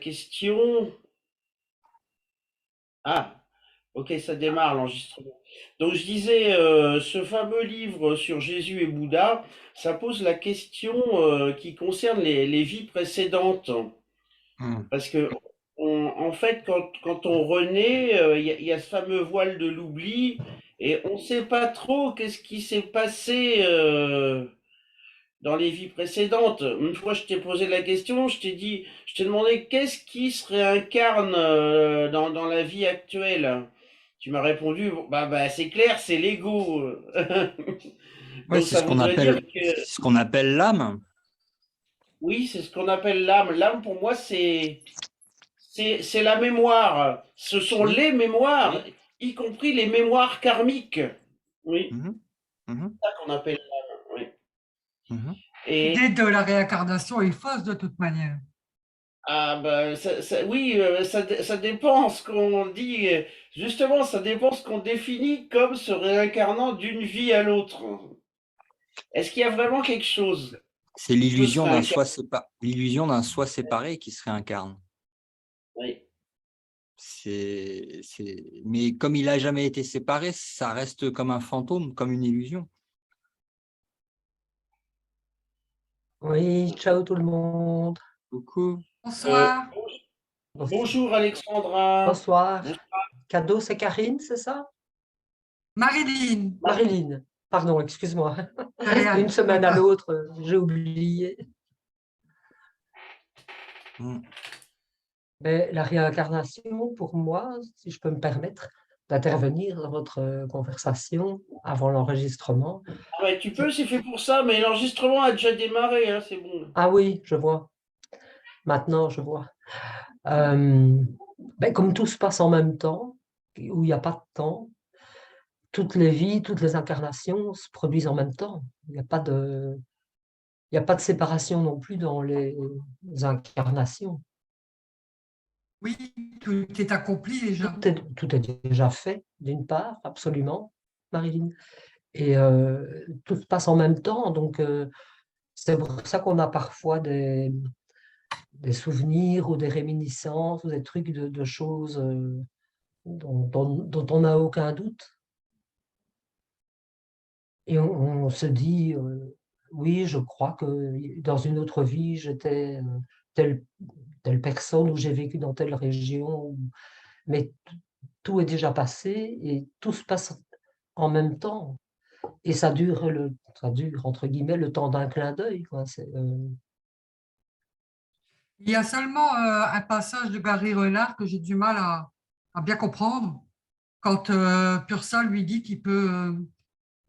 question. Ah, ok, ça démarre l'enregistrement. Donc je disais, ce fameux livre sur Jésus et Bouddha, ça pose la question qui concerne les vies précédentes. Hmm. Parce que, en fait, quand on renaît, il y a ce fameux voile de l'oubli, et on ne sait pas trop qu'est-ce qui s'est passé dans les vies précédentes. Une fois, je t'ai posé la question, je t'ai demandé qu'est-ce qui se réincarne dans la vie actuelle. Tu m'as répondu, bon, bah, c'est clair, c'est l'ego. Ouais, Donc c'est ça ce qu'on voudrait dire appelle, que c'est ce qu'on appelle l'âme. oui, c'est ce qu'on appelle l'âme. L'âme, pour moi, c'est la mémoire. Ce sont Oui. les mémoires, y compris les mémoires karmiques. Oui, Mhm. Mhm. c'est ça qu'on appelle l'âme. Oui. Mhm. Et L'idée de la réincarnation est fausse de toute manière. ah bah oui, ça dépend ce qu'on dit. Justement, ça dépend ce qu'on définit comme se réincarnant d'une vie à l'autre. Est-ce qu'il y a vraiment quelque chose C'est qui peut se réincarner? l'illusion d'un soi séparé qui se réincarne. Oui. Mais comme il n'a jamais été séparé, ça reste comme un fantôme, comme une illusion. Oui, ciao tout le monde. Coucou. Euh, Bonsoir. Bonjour Alexandra. Bonsoir. Bonsoir Cadeau, c'est Karine, c'est ça? Marilyn, Marie. Marilyn. Pardon, excuse-moi. de rien. D'une semaine à l'autre, j'ai oublié. Hmm. Mais la réincarnation, pour moi, si je peux me permettre d'intervenir dans votre conversation avant l'enregistrement. Ah ouais, tu peux, c'est fait pour ça, mais l'enregistrement a déjà démarré, hein, c'est bon. Ah oui, je vois. Maintenant, je vois. Euh, comme tout se passe en même temps, où il n'y a pas de temps, toutes les vies, toutes les incarnations se produisent en même temps. Il n'y a pas de séparation non plus dans les incarnations. Oui, tout est accompli déjà. Tout est déjà fait, d'une part, absolument, Marilyn. Et tout se passe en même temps. Donc, c'est pour ça qu'on a parfois des souvenirs ou des réminiscences ou des trucs de choses dont on n'a aucun doute. Et on se dit, oui, je crois que dans une autre vie, j'étais telle, telle personne ou j'ai vécu dans telle région. Mais tout est déjà passé et tout se passe en même temps. Et ça dure entre guillemets, le temps d'un clin d'œil, quoi. Il y a seulement un passage de Gary Renard que j'ai du mal à bien comprendre. Quand Purcell lui dit qu'il peut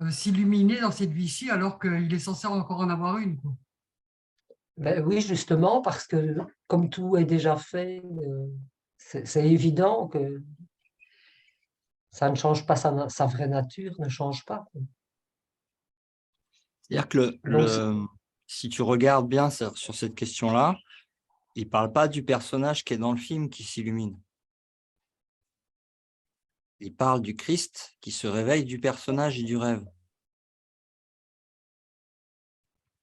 s'illuminer dans cette vie-ci alors qu'il est censé encore en avoir une, quoi. Ben oui, justement, parce que comme tout est déjà fait, c'est évident que ça ne change pas, sa vraie nature ne change pas, quoi. C'est-à-dire que Donc, si tu regardes bien sur cette question-là, il ne parle pas du personnage qui est dans le film qui s'illumine. Il parle du Christ qui se réveille du personnage et du rêve.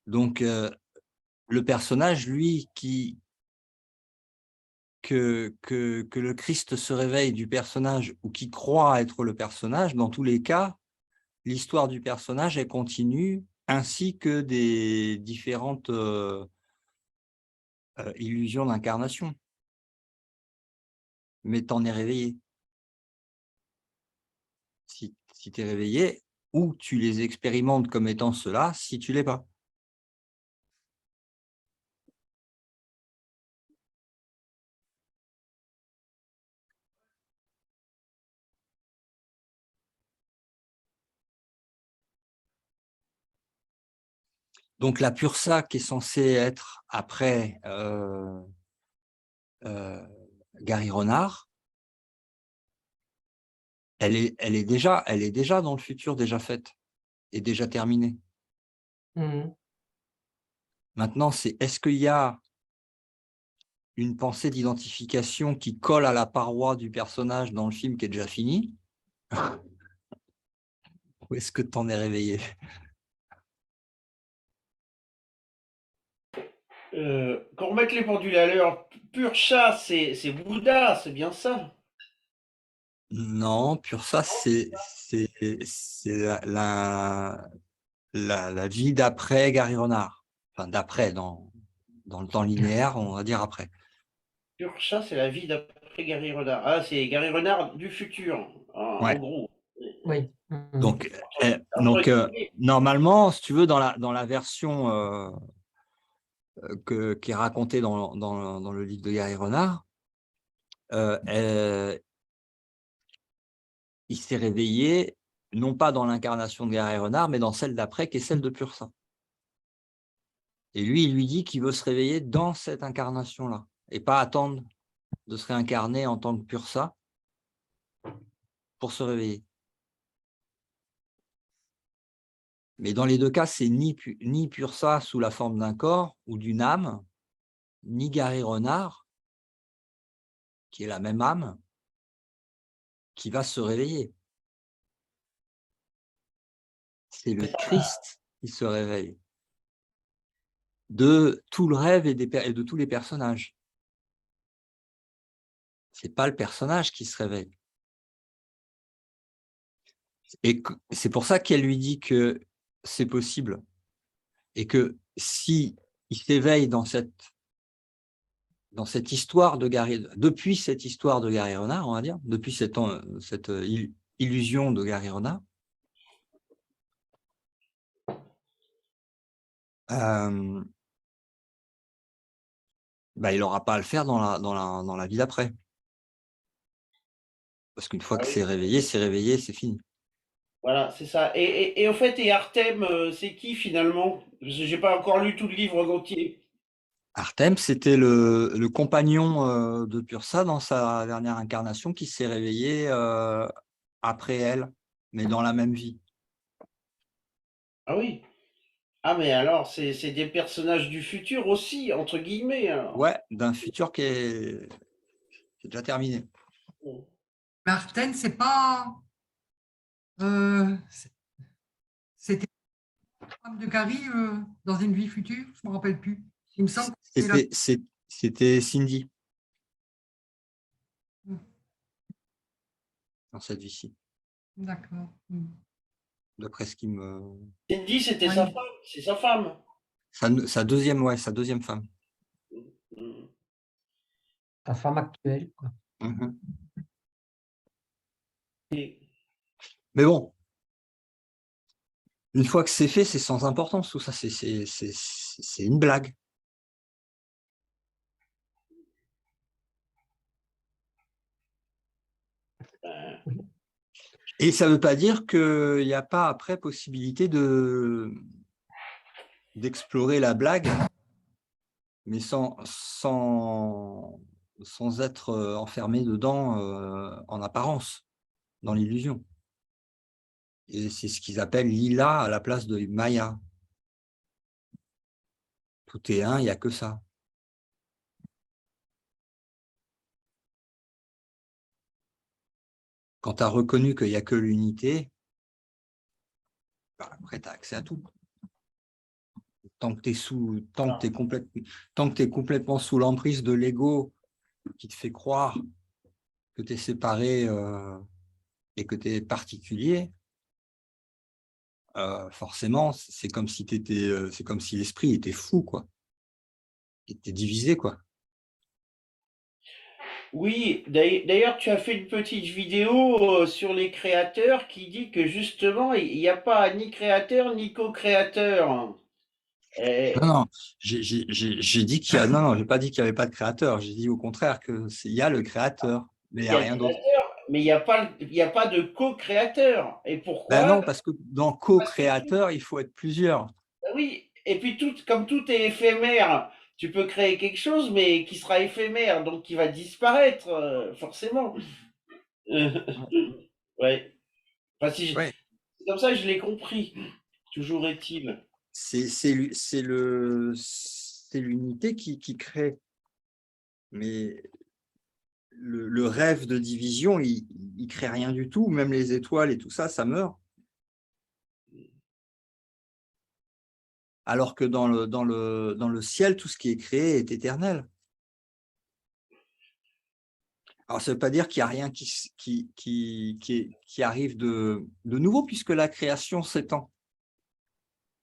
Donc, le personnage, lui, que le Christ se réveille du personnage ou qui croit être le personnage, dans tous les cas, l'histoire du personnage, elle continue, ainsi que des différentes illusions d'incarnation. Mais t'en es réveillé. Si tu es réveillé, ou tu les expérimentes comme étant cela, si tu l'es pas. Donc la Pursa qui est censée être après Gary Renard, elle est déjà dans le futur, déjà faite et déjà terminée. Maintenant, est-ce qu'il y a une pensée d'identification qui colle à la paroi du personnage dans le film qui est déjà fini? Ou est-ce que tu en es réveillé? Qu'on remette les pendules à l'heure, pur chat, c'est Bouddha, c'est bien ça. Non, Pursa, c'est la vie d'après Gary Renard. Enfin, d'après, dans le temps linéaire, on va dire après. Pur chat, c'est la vie d'après Gary Renard. Ah, c'est Gary Renard du futur, en Ouais. gros. Oui. Donc, Entre guillemets. normalement, si tu veux, dans la version qui est racontée dans le livre de Gary Renard, euh, il s'est réveillé, non pas dans l'incarnation de Gary Renard, mais dans celle d'après, qui est celle de Pursa. Et lui, il lui dit qu'il veut se réveiller dans cette incarnation-là, et pas attendre de se réincarner en tant que Pursa pour se réveiller. Mais dans les deux cas, c'est ni Pursa sous la forme d'un corps ou d'une âme, ni Gary Renard, qui est la même âme, qui va se réveiller. C'est le Christ qui se réveille de tout le rêve et de tous les personnages. C'est pas le personnage qui se réveille. Et c'est pour ça qu'elle lui dit que c'est possible et que si il s'éveille dans cette histoire de depuis cette histoire de Gary Renard, on va dire, depuis cette illusion de Gary Renard, il n'aura pas à le faire dans la vie d'après. Parce qu'une fois Ah que oui. c'est réveillé, c'est fini. Voilà, c'est ça. Et au fait, et Artem, c'est qui finalement? Parce que j'ai pas encore lu tout le livre en entier. Artem, c'était le compagnon de Pursa dans sa dernière incarnation qui s'est réveillé après elle, mais dans la même vie. Ah oui. Ah mais alors, c'est des personnages du futur aussi, entre guillemets, alors. Ouais, d'un futur qui est déjà terminé. Martin, c'est pas. C'était la femme de Gary dans une vie future, je ne me rappelle plus. Il me semble que c'était la. C'était Cindy dans cette vie-ci, D'accord. d'après ce qui me. Cindy, c'était sa Oui. femme, c'est sa femme. Sa deuxième femme. Mm. Ta femme actuelle, quoi. Mhm. Et- Mais bon, une fois que c'est fait, c'est sans importance. Tout ça, c'est une blague. Et ça ne veut pas dire qu'il n'y a pas après possibilité d'explorer la blague, mais sans être enfermé dedans en apparence, dans l'illusion. Et c'est ce qu'ils appellent Lila à la place de Maya. Tout est un, il n'y a que ça. Quand tu as reconnu qu'il n'y a que l'unité, après, tu as accès à tout. Tant que tu es complètement sous l'emprise de l'ego qui te fait croire que tu es séparé et que tu es particulier, forcément, c'est comme si l'esprit était fou, quoi. Il était divisé, quoi. Oui, d'ailleurs, tu as fait une petite vidéo sur les créateurs qui dit que justement, il n'y a pas ni créateur ni co-créateur. Non, Et non, j'ai dit qu'il y a, non, non, j'ai pas dit qu'il n'y avait pas de créateur. J'ai dit au contraire il y a le créateur, mais il il n'y y a a le rien d'autre. créateur, mais il y a pas de co-créateur. Et Ben pourquoi? non, parce que dans Parce que co-créateur, il faut être plusieurs. oui, et puis comme tout est éphémère, tu peux créer quelque chose, mais qui sera éphémère, donc qui va disparaître, forcément. Ouais. Enfin, Ouais, c'est comme ça que je l'ai compris. Toujours est-il. c'est l'unité qui crée. Mais le rêve de division, il crée rien du tout. Même les étoiles et tout ça, ça meurt. alors que dans le ciel, tout ce qui est créé est éternel. Alors, ça ne veut pas dire qu'il n'y a rien qui arrive de nouveau, puisque la création s'étend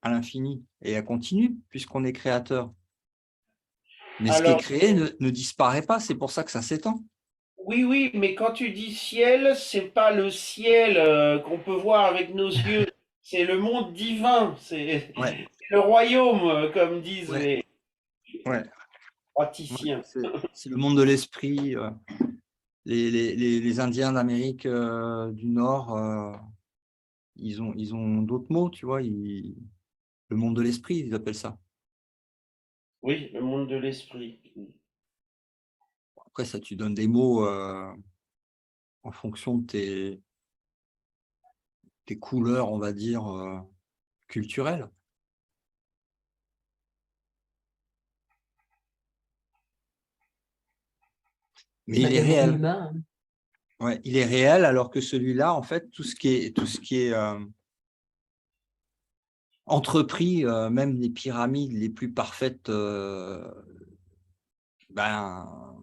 à l'infini et elle continue, puisqu'on est créateur. Mais ce qui est Alors, créé ne disparaît pas, c'est pour ça que ça s'étend. oui, oui, mais quand tu dis ciel, c'est pas le ciel qu'on peut voir avec nos yeux, c'est le monde divin, c'est Ouais, le royaume, comme disent ouais, les ouais. Ouais, praticiens. c'est le monde de l'esprit. Les Indiens d'Amérique du Nord, ils ont d'autres mots, tu vois. Le monde de l'esprit, ils appellent ça. Oui, le monde de l'esprit. Après, ça, tu donnes des mots en fonction de tes couleurs, on va dire, culturelles. Mais La il est mémoire réel. humaine. Ouais, il est réel, alors que celui-là, en fait, tout ce qui est entrepris, même les pyramides les plus parfaites, ben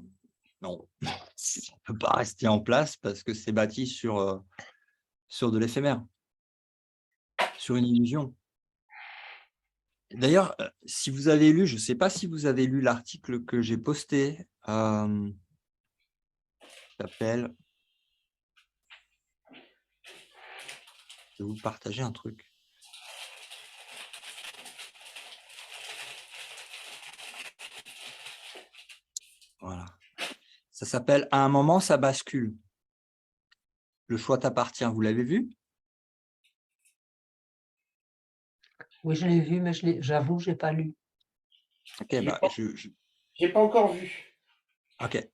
non, ça ne peut pas rester en place parce que c'est bâti sur de l'éphémère, sur une illusion. D'ailleurs, si vous avez lu, je ne sais pas si vous avez lu l'article que j'ai posté, s'appelle, je vais vous partager un truc. Voilà. Ça s'appelle « À un moment, ça bascule. Le choix t'appartient ». Vous l'avez vu? Oui, je l'ai vu, mais j'avoue, je n'ai pas lu. Ok, J'ai bah, pas, j'ai pas encore vu. ok.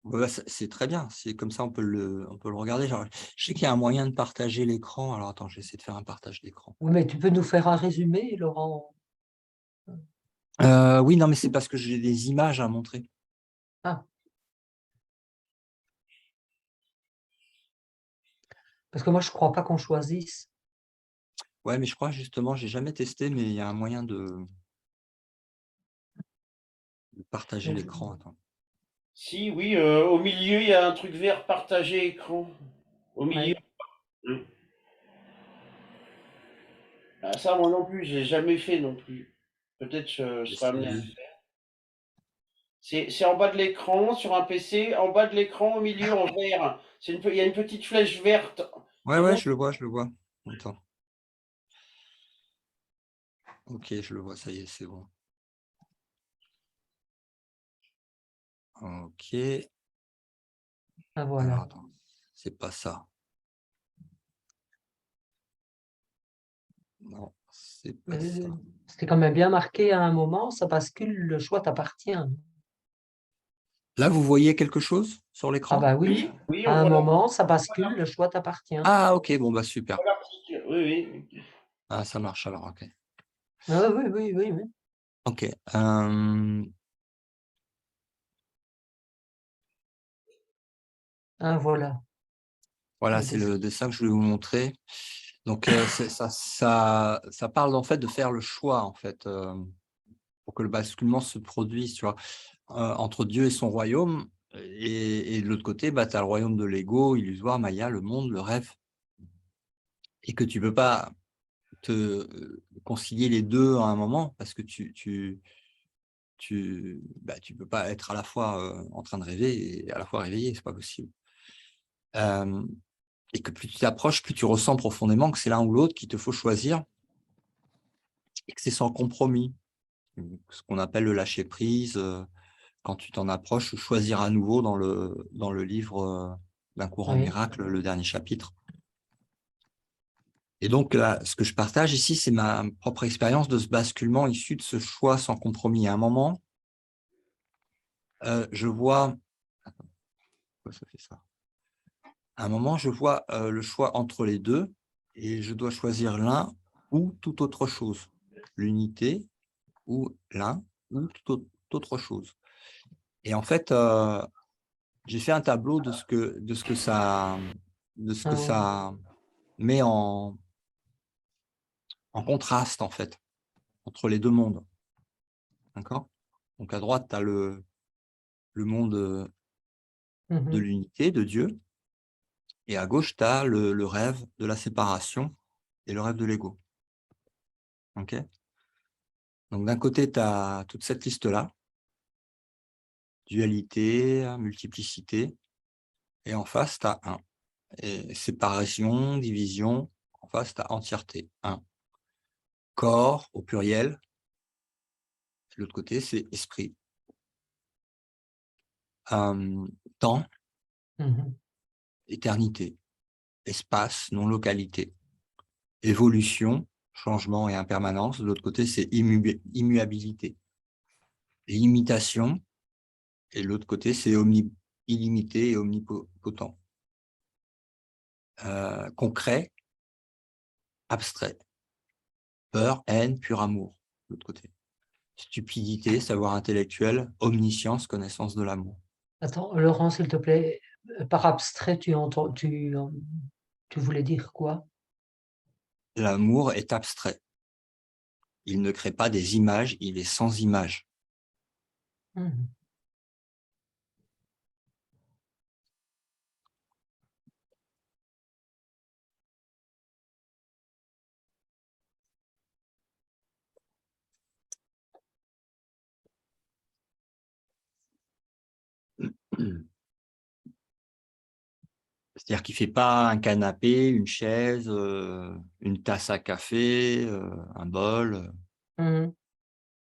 Ouais, c'est très bien. C'est comme ça, on peut le regarder. Genre, je sais qu'il y a un moyen de partager l'écran. Alors, attends, je vais essayer de faire un partage d'écran. Oui, mais tu peux nous faire un résumé, Laurent? Oui, non, mais c'est parce que j'ai des images à montrer. Ah, parce que moi, je ne crois pas qu'on choisisse. Ouais, mais je crois justement, j'ai jamais testé, mais il y a un moyen de partager l'écran. Attends. Si, oui, au milieu, il y a un truc vert partagé écran. Au milieu. Oui. Hein. Ah, ça, moi non plus, j'ai jamais fait non plus. Peut-être je serai amené à le Essayer. faire. C'est en bas de l'écran, sur un PC, en bas de l'écran, au milieu, en vert. Il y a une petite flèche verte. Ouais, Tu ouais, vois? je le vois, je le vois. Attends. Ok, je le vois, ça y est, c'est bon. Ok. Ah, Alors, voilà. attends, c'est pas ça. Non, c'est pas ça. C'était quand même bien marqué à un moment, ça bascule, le choix t'appartient. Là, vous voyez quelque chose sur Ah l'écran? bah oui, Oui, à on un voit moment, ça bascule, le choix t'appartient. Ah, ok, bon, bah super. l'article. Oui, oui. Ah, ça marche alors, ok. Ah oui, oui, oui, oui. Ok. Ah voilà. Voilà, Le c'est dessin. le dessin que je voulais vous montrer. Donc, ça parle en fait de faire le choix, en fait, pour que le basculement se produise, tu vois, entre Dieu et son royaume. Et de l'autre côté, bah, tu as le royaume de l'ego, illusoire, Maya, le monde, le rêve. Et que tu peux pas te concilier les deux à un moment parce que tu peux pas être à la fois en train de rêver et à la fois réveillé, c'est pas possible. Euh, et que plus tu t'approches, plus tu ressens profondément que c'est l'un ou l'autre qu'il te faut choisir et que c'est sans compromis. Ce qu'on appelle le lâcher prise, quand tu t'en approches, choisir à nouveau dans le livre d'un courant Oui. miracle, le dernier chapitre. Et donc, là, ce que je partage ici, c'est ma propre expérience de ce basculement issu de ce choix sans compromis. À un moment, je vois... Attends, pourquoi ça fait ça? À un moment, je vois le choix entre les deux et je dois choisir l'un ou toute autre chose. L'unité ou l'un ou toute autre chose. Et en fait, j'ai fait un tableau de ce que Ah oui. ça met en contraste, en fait, entre les deux mondes. D'accord? Donc à droite, tu as le monde de l'unité, de Dieu, et à gauche, tu as le rêve de la séparation et le rêve de l'ego. Ok? Donc d'un côté, tu as toute cette liste-là, dualité, multiplicité, et en face, tu as un. Et séparation, division, en face, tu as entièreté, un. Corps au pluriel, de l'autre côté, c'est esprit. Temps, éternité, espace, non-localité, évolution, changement et impermanence. De l'autre côté, c'est immuabilité, limitation, et de l'autre côté, c'est illimité et omnipotent. Concret, abstrait, peur, haine, pur amour, de l'autre côté. Stupidité, savoir intellectuel, omniscience, connaissance de l'amour. Attends, Laurent, s'il te plaît, par abstrait, tu voulais dire quoi? L'amour est abstrait. Il ne crée pas des images, il est sans images. C'est-à-dire qu'il ne fait pas un canapé, une chaise, une tasse à café, un bol. Il ne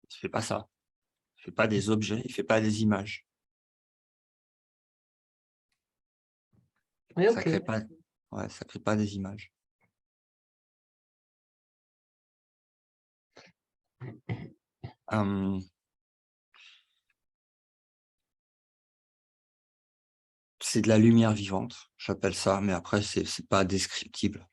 fait pas ça. Il ne fait pas des objets, il ne fait pas des images. Oui, Ça ok. crée pas, ouais, ça crée pas des images. C'est de la lumière vivante, j'appelle ça, mais après, c'est pas descriptible.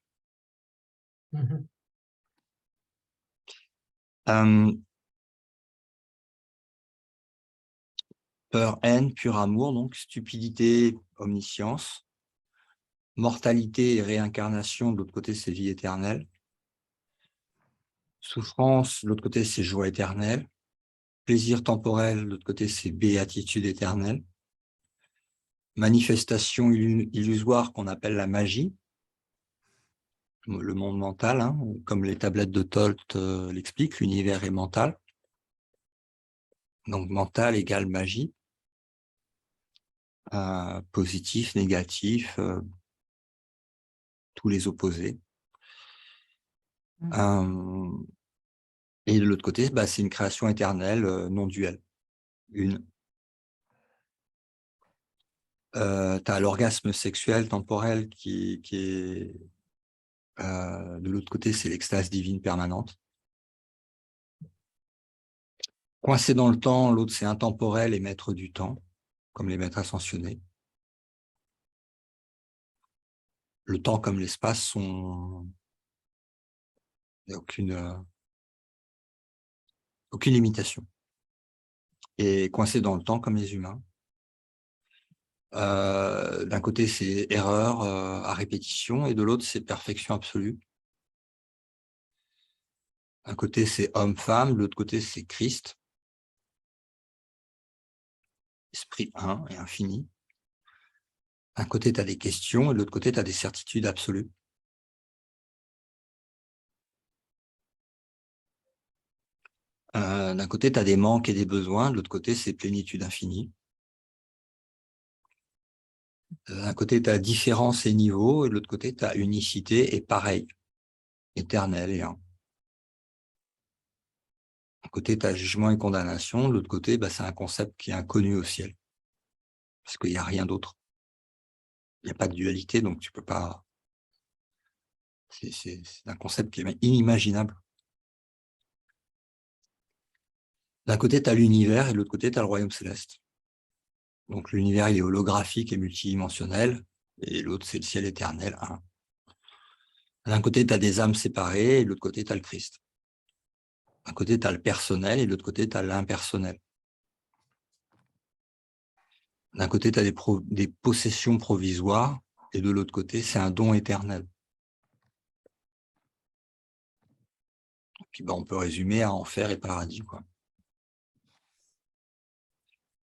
Peur, haine, pur amour, donc stupidité, omniscience. Mortalité et réincarnation, de l'autre côté, c'est vie éternelle. Souffrance, de l'autre côté, c'est joie éternelle. Plaisir temporel, de l'autre côté, c'est béatitude éternelle. Manifestation illusoire qu'on appelle la magie, le monde mental, hein, comme les tablettes de Tolt l'expliquent, l'univers est mental. Donc mental égale magie. Positif, négatif, tous les opposés. Et de l'autre côté, bah, c'est une création éternelle, non duelle. Une. Tu as l'orgasme sexuel temporel qui est... de l'autre côté, c'est l'extase divine permanente. Coincé dans le temps, l'autre, c'est intemporel et maître du temps, comme les maîtres ascensionnés. Le temps comme l'espace sont... Il n'y a aucune limitation. Et coincé dans le temps comme les humains. D'un côté, c'est erreur à répétition, et de l'autre, c'est perfection absolue. D'un côté, c'est homme-femme, de l'autre côté, c'est Christ. Esprit un et infini. D'un côté, tu as des questions, et de l'autre côté, tu as des certitudes absolues. D'un côté, tu as des manques et des besoins, de l'autre côté, c'est plénitude infinie. D'un côté, tu as différence et niveau, et de l'autre côté, tu as unicité et pareil, éternel et un. D'un côté, tu as jugement et condamnation, de l'autre côté, bah, c'est un concept qui est inconnu au ciel, parce qu'il n'y a rien d'autre. Il n'y a pas de dualité, donc tu peux pas... C'est un concept qui est inimaginable. D'un côté, tu as l'univers, et de l'autre côté, tu as le royaume céleste. Donc l'univers, il est holographique et multidimensionnel, et l'autre, c'est le ciel éternel, un. D'un côté, tu as des âmes séparées, et de l'autre côté, tu as le Christ. D'un côté, tu as le personnel, et de l'autre côté, tu as l'impersonnel. D'un côté, tu as des possessions provisoires, et de l'autre côté, c'est un don éternel. Puis on peut résumer à enfer et paradis, quoi.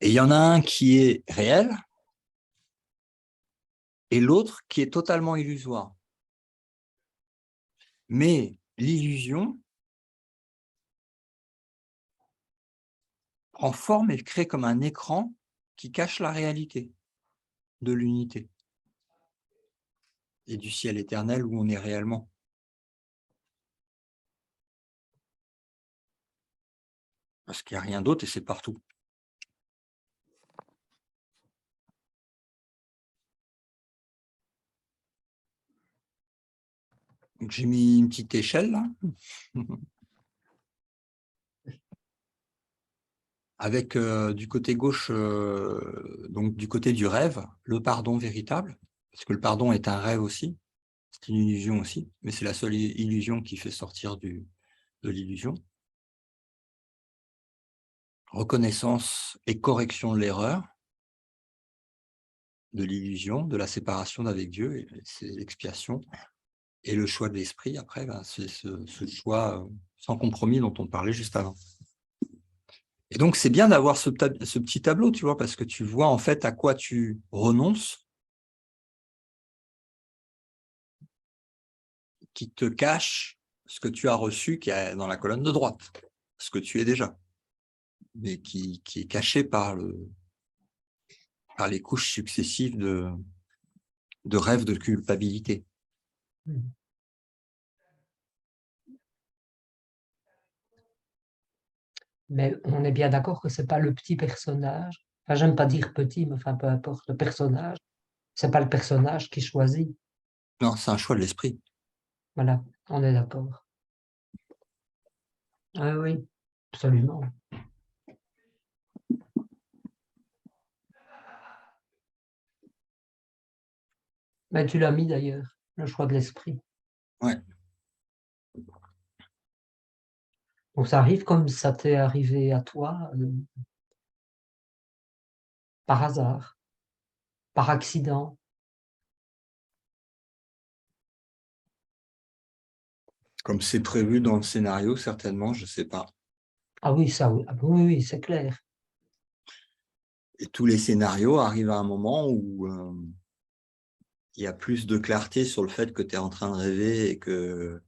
Et il y en a un qui est réel et l'autre qui est totalement illusoire. Mais l'illusion prend forme et crée comme un écran qui cache la réalité de l'unité et du ciel éternel où on est réellement. Parce qu'il n'y a rien d'autre et c'est partout. Donc j'ai mis une petite échelle là. Avec du côté gauche, donc du côté du rêve, le pardon véritable, parce que le pardon est un rêve aussi, c'est une illusion aussi, mais c'est la seule illusion qui fait sortir de l'illusion. Reconnaissance et correction de l'erreur, de l'illusion, de la séparation d'avec Dieu, et c'est l'expiation. Et le choix de l'esprit, après, c'est ce choix sans compromis dont on parlait juste avant. Et donc, c'est bien d'avoir ce petit tableau, tu vois, parce que tu vois en fait à quoi tu renonces, qui te cache ce que tu as reçu, qui est dans la colonne de droite, ce que tu es déjà, mais qui est caché par les couches successives de rêves de culpabilité. Mais on est bien d'accord que c'est pas le petit personnage. Enfin, j'aime pas dire petit, mais enfin, peu importe, le personnage. C'est pas le personnage qui choisit. Non, c'est un choix de l'esprit. Voilà, on est d'accord. Ah oui, absolument. Mais tu l'as mis d'ailleurs, le choix de l'esprit. Ouais. Donc ça arrive comme ça t'est arrivé à toi, par hasard, par accident. Comme c'est prévu dans le scénario, certainement, je sais pas. Ah oui, ça, oui, ah oui, oui, c'est clair. Et tous les scénarios arrivent à un moment où il y a plus de clarté sur le fait que tu es en train de rêver et que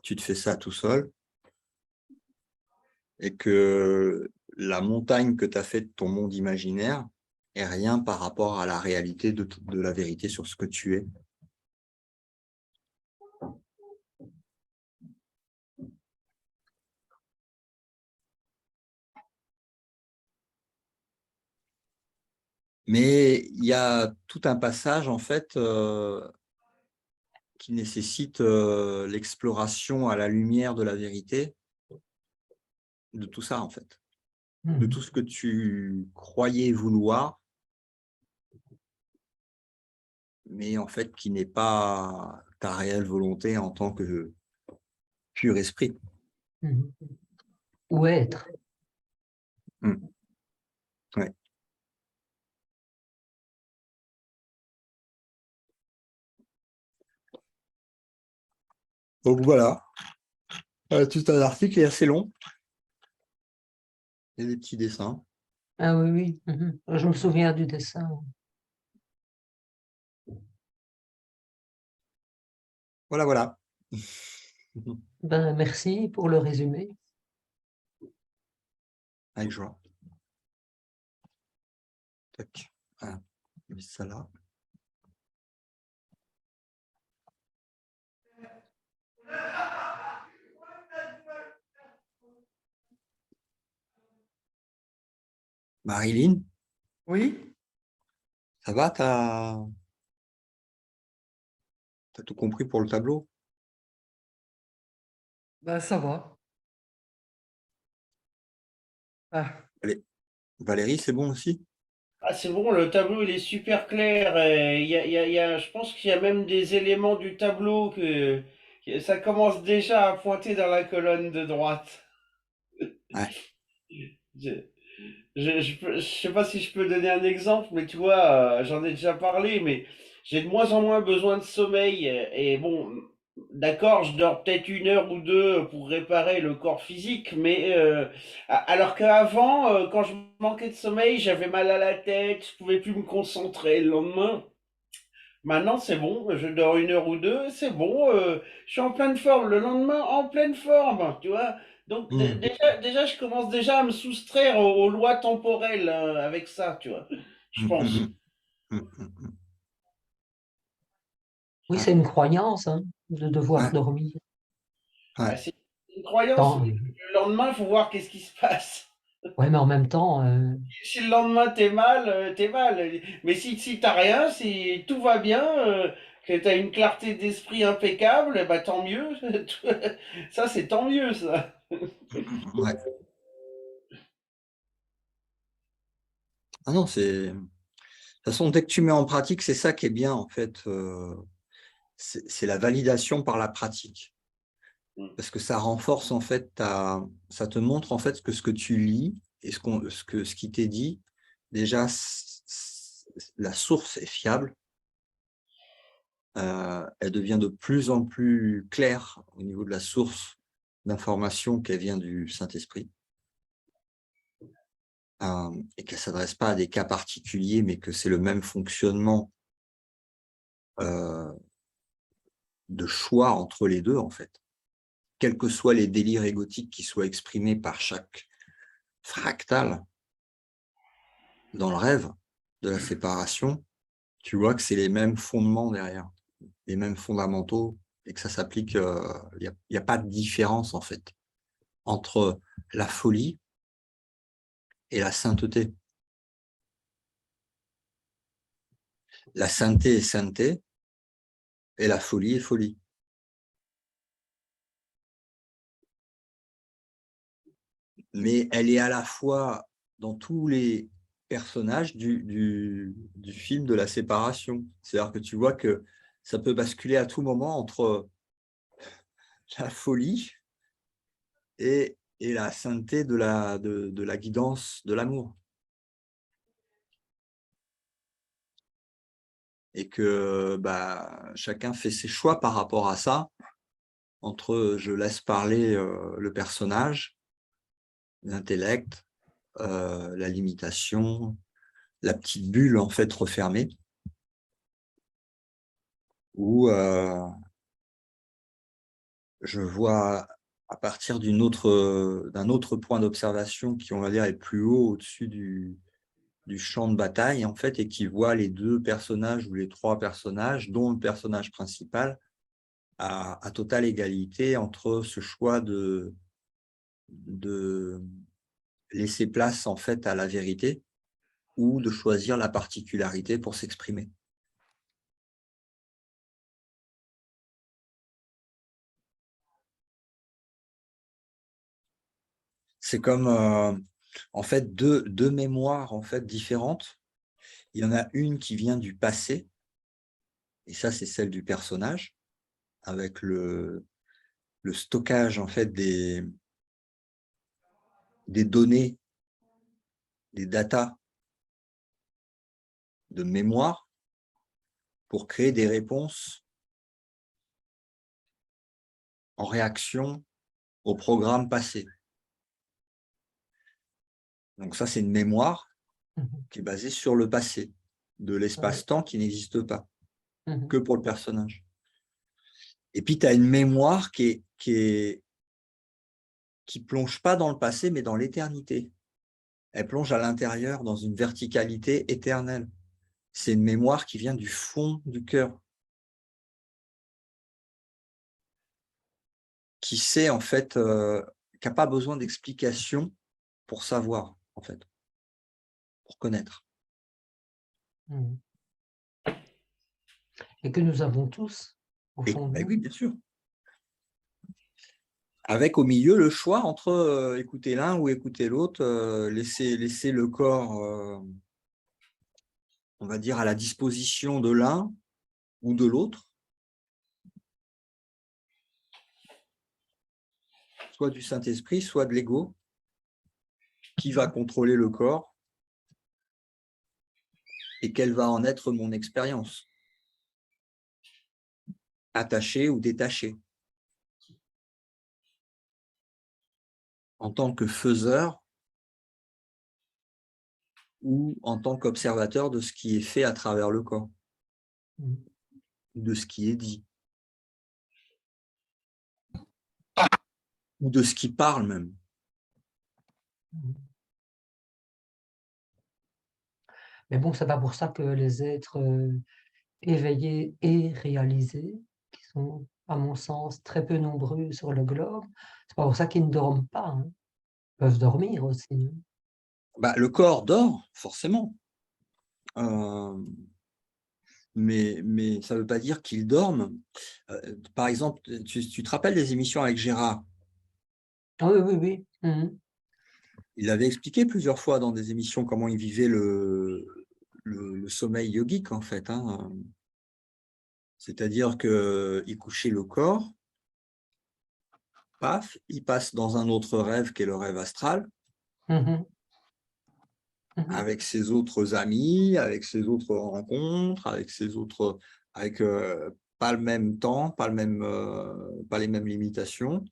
tu te fais ça tout seul. Et que la montagne que tu as faite de ton monde imaginaire est rien par rapport à la réalité de la vérité sur ce que tu es. Mais il y a tout un passage, en fait, qui nécessite l'exploration à la lumière de la vérité de tout ça, en fait. De tout ce que tu croyais vouloir, mais en fait, qui n'est pas ta réelle volonté en tant que pur esprit. Ou être. Ouais. Donc voilà, tout un article est assez long. Il y a des petits dessins. Ah oui, oui. Je me souviens du dessin. Voilà, voilà. Ben, merci pour le résumé. Avec joie. Tac. Voilà. Je mets ça là. Marilyn, Oui, ça va, t'as tout compris pour le tableau? ben ça va. Ah, Allez. Valérie, c'est bon aussi? Ah, c'est bon, le tableau il est super clair. Et je pense qu'il y a même des éléments du tableau que ça commence déjà à pointer dans la colonne de droite. Ouais. Je, je sais pas si je peux donner un exemple, mais tu vois, j'en ai déjà parlé, mais j'ai de moins en moins besoin de sommeil. Et bon, d'accord, je dors peut-être 1 heure ou 2 pour réparer le corps physique, mais alors qu'avant, quand je manquais de sommeil, j'avais mal à la tête, je pouvais plus me concentrer le lendemain. Maintenant, c'est bon, je dors 1 heure ou 2, c'est bon, je suis en pleine forme. Le lendemain, en pleine forme, tu vois. Donc Hmm. déjà, je commence déjà à me soustraire aux lois temporelles avec ça, tu vois. Je Hmm, hmm, pense. hmm, hmm, hmm, hmm. Oui, Ouais, c'est une croyance, hein, de devoir ouais, dormir. ouais. Bah, c'est une croyance. Tant, Le lendemain, il faut voir qu'est-ce qui se passe. ouais, mais en même temps, Si le lendemain t'es mal, t'es mal. Mais si t'as rien, si tout va bien, que t'as une clarté d'esprit impeccable, eh ben tant mieux. Ça, c'est tant mieux, ça. Ouais. Ah non, c'est. De toute façon, dès que tu mets en pratique, c'est ça qui est bien, en fait. C'est la validation par la pratique. Parce que ça renforce, en fait, ça te montre, en fait, que ce que tu lis et ce qui t'est dit, déjà, la source est fiable. Elle devient de plus en plus claire au niveau de la source d'information qu'elle vient du Saint-Esprit. Et qu'elle ne s'adresse pas à des cas particuliers, mais que c'est le même fonctionnement euh, de choix entre les deux, en fait. Quels que soient les délires égotiques qui soient exprimés par chaque fractal dans le rêve de la séparation, tu vois que c'est les mêmes fondements derrière, les mêmes fondamentaux, et que ça s'applique, il n'y a pas de différence, en fait, entre la folie et la sainteté. La sainteté est sainteté, et la folie est folie. Mais elle est à la fois dans tous les personnages du film de la séparation. C'est-à-dire que tu vois que ça peut basculer à tout moment entre la folie et la sainteté de la guidance de l'amour. Et que bah, chacun fait ses choix par rapport à ça, entre je laisse parler le personnage, l'intellect, la limitation, la petite bulle en fait refermée, où je vois à partir d'un autre point d'observation qui, on va dire, est plus haut au-dessus du champ de bataille, en fait, et qui voit les deux personnages ou les trois personnages, dont le personnage principal, à totale égalité entre ce choix de laisser place, en fait, à la vérité ou de choisir la particularité pour s'exprimer. C'est comme, en fait, deux mémoires en fait, différentes. Il y en a une qui vient du passé, et ça, c'est celle du personnage, avec le stockage en fait, des données, des datas de mémoire pour créer des réponses en réaction au programme passé. Donc ça, c'est une mémoire qui est basée sur le passé, de l'espace-temps qui n'existe pas, que pour le personnage. Et puis, tu as une mémoire qui plonge pas dans le passé, mais dans l'éternité. Elle plonge à l'intérieur dans une verticalité éternelle. C'est une mémoire qui vient du fond du cœur, qui sait en fait, qui n'a pas besoin d'explication pour savoir, en fait, pour connaître. et que nous avons tous au Et fond de ben nous. oui, bien sûr. Avec au milieu le choix entre écouter l'un ou écouter l'autre, laisser le corps, on va dire, à la disposition de l'un ou de l'autre, soit du Saint-Esprit, soit de l'ego, qui va contrôler le corps et quelle va en être mon expérience. attaché ou détaché. En tant que faiseur ou en tant qu'observateur de ce qui est fait à travers le corps, de ce qui est dit, ou de ce qui parle même. Mais bon, c'est pas pour ça que les êtres éveillés et réalisés, qui sont, à mon sens, très peu nombreux sur le globe, c'est pas pour ça qu'ils ne dorment pas, hein. Ils peuvent dormir aussi, hein. Bah, le corps dort, forcément. Mais ça ne veut pas dire qu'ils dorment. Par exemple, tu te rappelles des émissions avec Gérard? Ah oui, oui, oui. Mhm. Il avait expliqué plusieurs fois dans des émissions comment il vivait le sommeil yogique, en fait, hein. C'est-à-dire qu'il couchait le corps, paf, il passe dans un autre rêve qui est le rêve astral, Mhm. Mhm. avec ses autres amis, avec ses autres rencontres, avec pas le même temps, pas les mêmes limitations.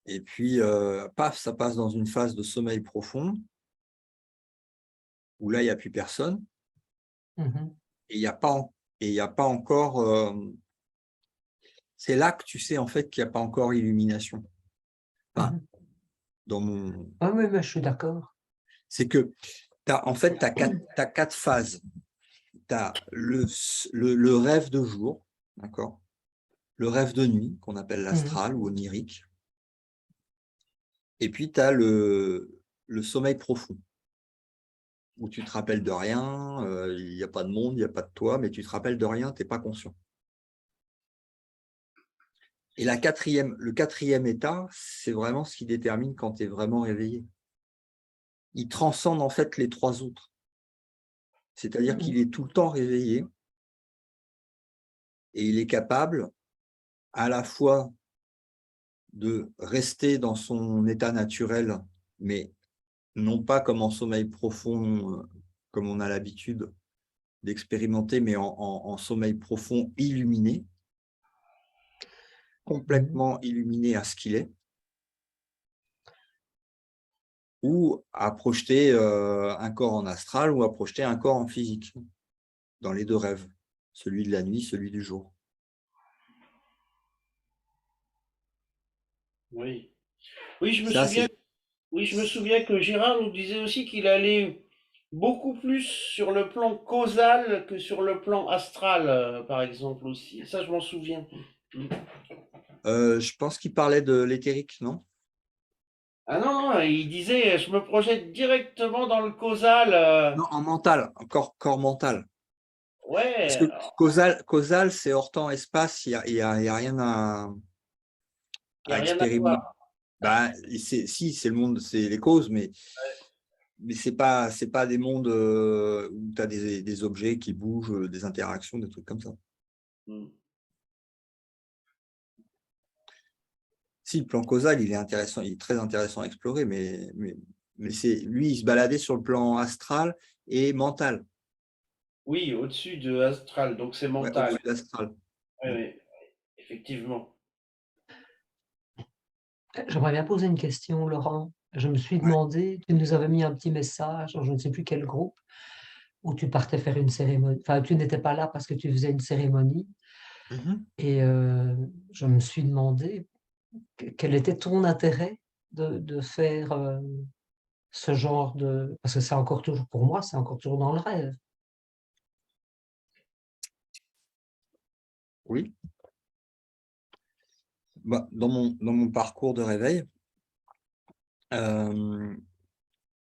Et puis, paf, ça passe dans une phase de sommeil profond, où là, il n'y a plus personne, Mhm. et il n'y a pas encore. C'est là que tu sais en fait qu'il n'y a pas encore illumination. Enfin, Mhm. dans mon. Ah oui, mais je suis d'accord. C'est que en fait, tu as quatre phases. Tu as le rêve de jour, d'accord? Le rêve de nuit, qu'on appelle Mhm. l'astral ou onirique. Et puis, tu as le sommeil profond, où tu te rappelles de rien, il n'y a pas de monde, il n'y a pas de toi, mais tu te rappelles de rien, tu n'es pas conscient. Et le quatrième état, c'est vraiment ce qui détermine quand tu es vraiment réveillé. Il transcende en fait les trois autres. C'est-à-dire qu'il est tout le temps réveillé et il est capable à la fois de rester dans son état naturel, mais non pas comme en sommeil profond, comme on a l'habitude d'expérimenter, mais en sommeil profond illuminé, complètement illuminé à ce qu'il est, ou à projeter un corps en astral ou à projeter un corps en physique, dans les deux rêves, celui de la nuit, celui du jour. Oui. Oui, je me Ça, souviens, c'est oui, je me souviens que Gérard nous disait aussi qu'il allait beaucoup plus sur le plan causal que sur le plan astral, par exemple aussi. Ça, je m'en souviens. Mm. je pense qu'il parlait de l'éthérique, non? Ah non, non, il disait, je me projette directement dans le causal. Non, en mental, corps mental. Parce Ouais, que causal c'est hors temps, espace, il y a rien il n'y a à rien à voir. expérimenter. Bah, si, c'est le monde, c'est les causes, mais c'est pas des mondes où tu as des objets qui bougent, des interactions, des trucs comme ça. Mm. Si, le plan causal, il est intéressant, il est très intéressant à explorer, mais lui, il se baladait sur le plan astral et mental. Oui, au-dessus de astral, donc c'est Ouais, mental. au-dessus d'astral. Oui, oui, effectivement. J'aimerais bien poser une question, Laurent. Je me suis Ouais. demandé, tu nous avais mis un petit message dans je ne sais plus quel groupe, où tu partais faire une cérémonie. Enfin, tu n'étais pas là parce que tu faisais une cérémonie. Mhm. Et je me suis demandé quel était ton intérêt de faire ce genre de... Parce que c'est encore toujours, pour moi, c'est encore toujours dans le rêve. Oui. Bah, dans mon parcours de réveil,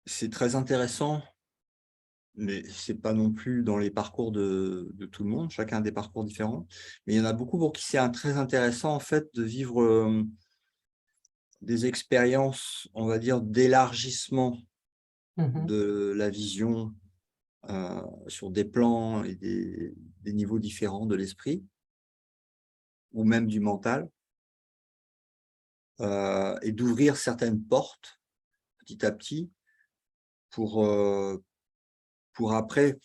c'est très intéressant, mais c'est pas non plus dans les parcours de tout le monde, chacun a des parcours différents. Mais il y en a beaucoup pour qui c'est très intéressant en fait de vivre des expériences, on va dire, d'élargissement Mhm. de la vision sur des plans et des niveaux différents de l'esprit, ou même du mental, et d'ouvrir certaines portes petit à petit pour, pour après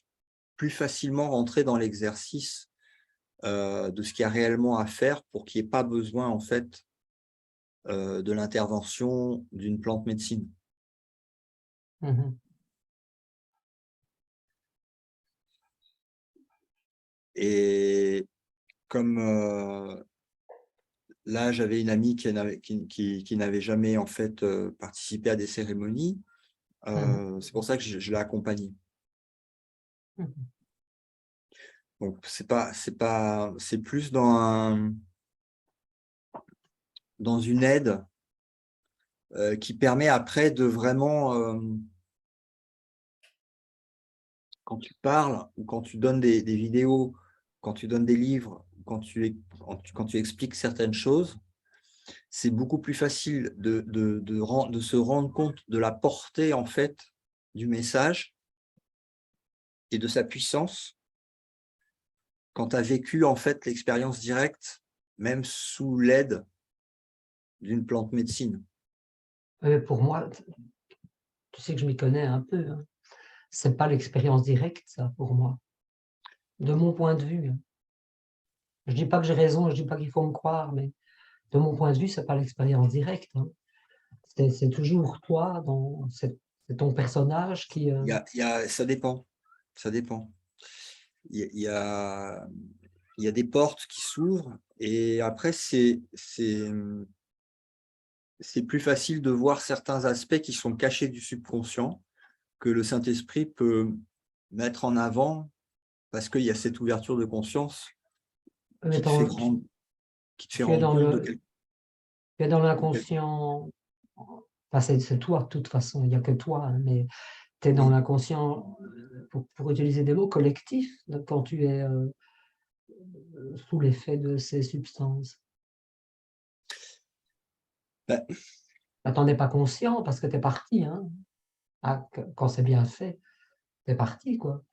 plus facilement rentrer dans l'exercice de ce qu'il y a réellement à faire pour qu'il n'y ait pas besoin, en fait, de l'intervention d'une plante médecine. Mhm. Et comme là, j'avais une amie qui n'avait jamais, en fait, participé à des cérémonies, c'est pour ça que je l'ai accompagnée. Mhm. Donc, c'est plus dans une aide qui permet après de vraiment, quand tu parles ou quand tu donnes des vidéos, quand tu donnes des livres, quand tu expliques certaines choses, c'est beaucoup plus facile de se rendre compte de la portée, en fait, du message et de sa puissance quand tu as vécu, en fait, l'expérience directe, même sous l'aide d'une plante médecine. Pour moi, tu sais que je m'y connais un peu, hein. C'est pas l'expérience directe, ça, pour moi, de mon point de vue, hein. Je dis pas que j'ai raison, je dis pas qu'il faut me croire, mais de mon point de vue, c'est pas l'expérience directe, hein. C'est toujours toi, c'est ton personnage qui. Ça dépend. Ça dépend. Il y a, il y a des portes qui s'ouvrent et après, c'est plus facile de voir certains aspects qui sont cachés du subconscient que le Saint-Esprit peut mettre en avant parce qu'il y a cette ouverture de conscience Mais qui te fait tu es rendre dans compte tu es dans de quelque l'inconscient. Enfin, c'est toi, de toute façon, il n'y a que toi, hein, mais tu es dans oui. l'inconscient, pour utiliser des mots collectifs, quand tu es sous l'effet de ces substances. Ben, Tu n'en es pas conscient parce que tu es parti, hein. Ah, quand c'est bien fait, tu es parti, quoi.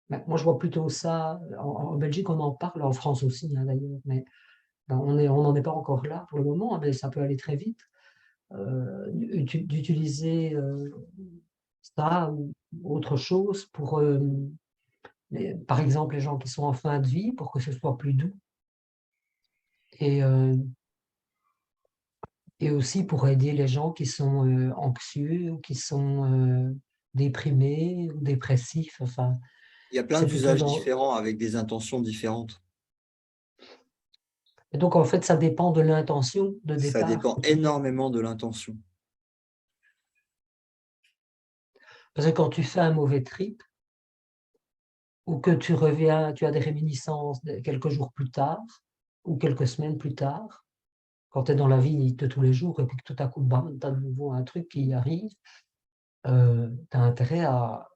Mais moi, je vois plutôt ça. En Belgique, on en parle, en France aussi, hein, d'ailleurs, mais on n'en est pas encore là pour le moment, mais ça peut aller très vite. D'utiliser ça ou autre chose pour, par exemple, les gens qui sont en fin de vie, pour que ce soit plus doux. Et, euh, et aussi pour aider les gens qui sont anxieux ou qui sont déprimés ou dépressifs. Enfin, il y a plein c'est plutôt d'usages dans. différents avec des intentions différentes. Et donc, en fait, ça dépend de l'intention de Ça départ dépend que tu mets. énormément de l'intention. Parce que quand tu fais un mauvais trip, ou que tu reviens, tu as des réminiscences quelques jours plus tard, ou quelques semaines plus tard, quand tu es dans la vie de tous les jours, et puis que tout à coup, bam, tu as de nouveau un truc qui arrive, tu as intérêt à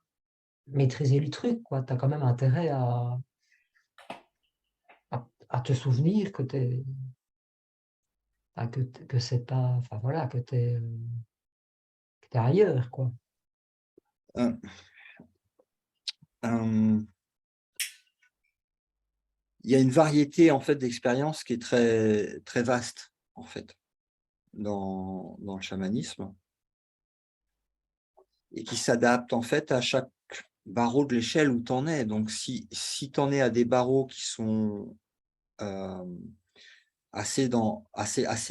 maîtriser le truc, quoi. Tu as quand même intérêt à te souvenir que c'est pas, enfin voilà, que tu es ailleurs, quoi. Un- un- il y a une variété, en fait, d'expériences qui est très, très vaste, en fait, dans le chamanisme et qui s'adapte, en fait, à chaque barreau de l'échelle où tu en es. Donc, si tu en es à des barreaux qui sont assez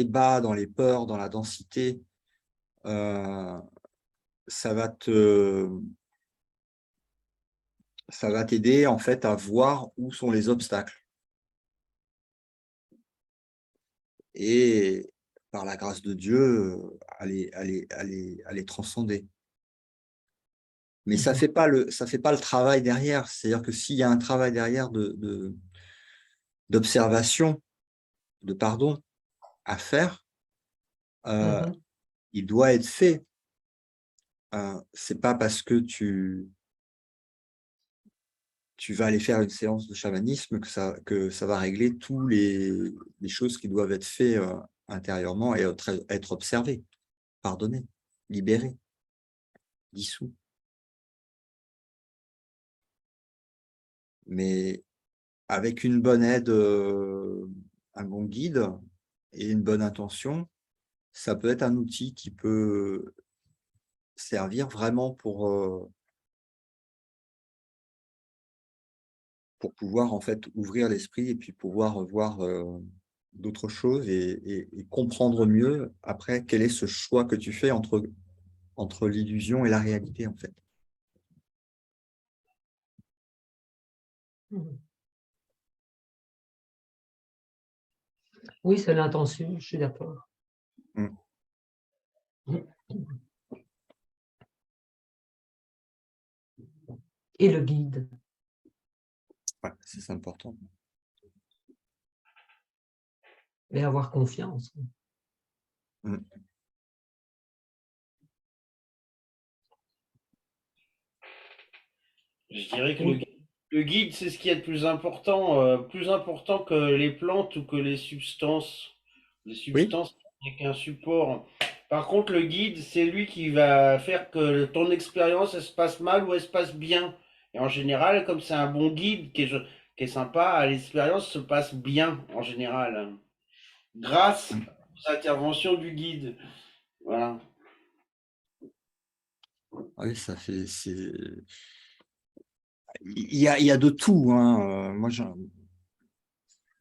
bas dans les peurs, dans la densité, euh, ça va t'aider, en fait, à voir où sont les obstacles. Et par la grâce de Dieu, à les transcender. Mais ça fait pas le travail derrière. C'est-à-dire que s'il y a un travail derrière d'observation, de pardon à faire, euh, Mhm. il doit être fait. C'est pas parce que tu vas aller faire une séance de chamanisme que ça va régler tous les choses qui doivent être faites intérieurement et être observées, pardonnées, libérées, dissous. Mais avec une bonne aide, un bon guide et une bonne intention, ça peut être un outil qui peut servir vraiment pour pouvoir en fait ouvrir l'esprit et puis pouvoir voir d'autres choses et comprendre mieux après quel est ce choix que tu fais entre l'illusion et la réalité en fait. Oui, c'est l'intention, je suis d'accord. Mm. Et le guide. Ouais, c'est important. Et avoir confiance. Mm. Je dirais que Oui. le guide, c'est ce qui est le plus important que les plantes ou que les substances. Les Oui, substances n'est qu'un support. Par contre, le guide, c'est lui qui va faire que ton expérience, elle se passe mal ou elle se passe bien. Et en général, comme c'est un bon guide qui est sympa, l'expérience se passe bien en général, grâce mm. aux interventions du guide. Voilà. Oui, il y a de tout, hein. Moi,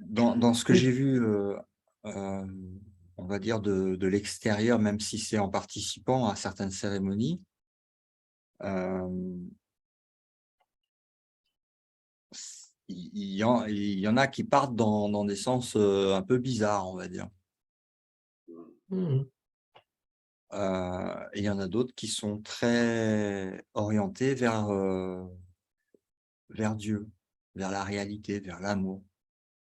dans ce que Oui. j'ai vu, euh, on va dire de l'extérieur, même si c'est en participant à certaines cérémonies, euh, il y en a qui partent dans des sens un peu bizarres, on va dire. Mhm. Et il y en a d'autres qui sont très orientés vers Dieu, vers la réalité, vers l'amour,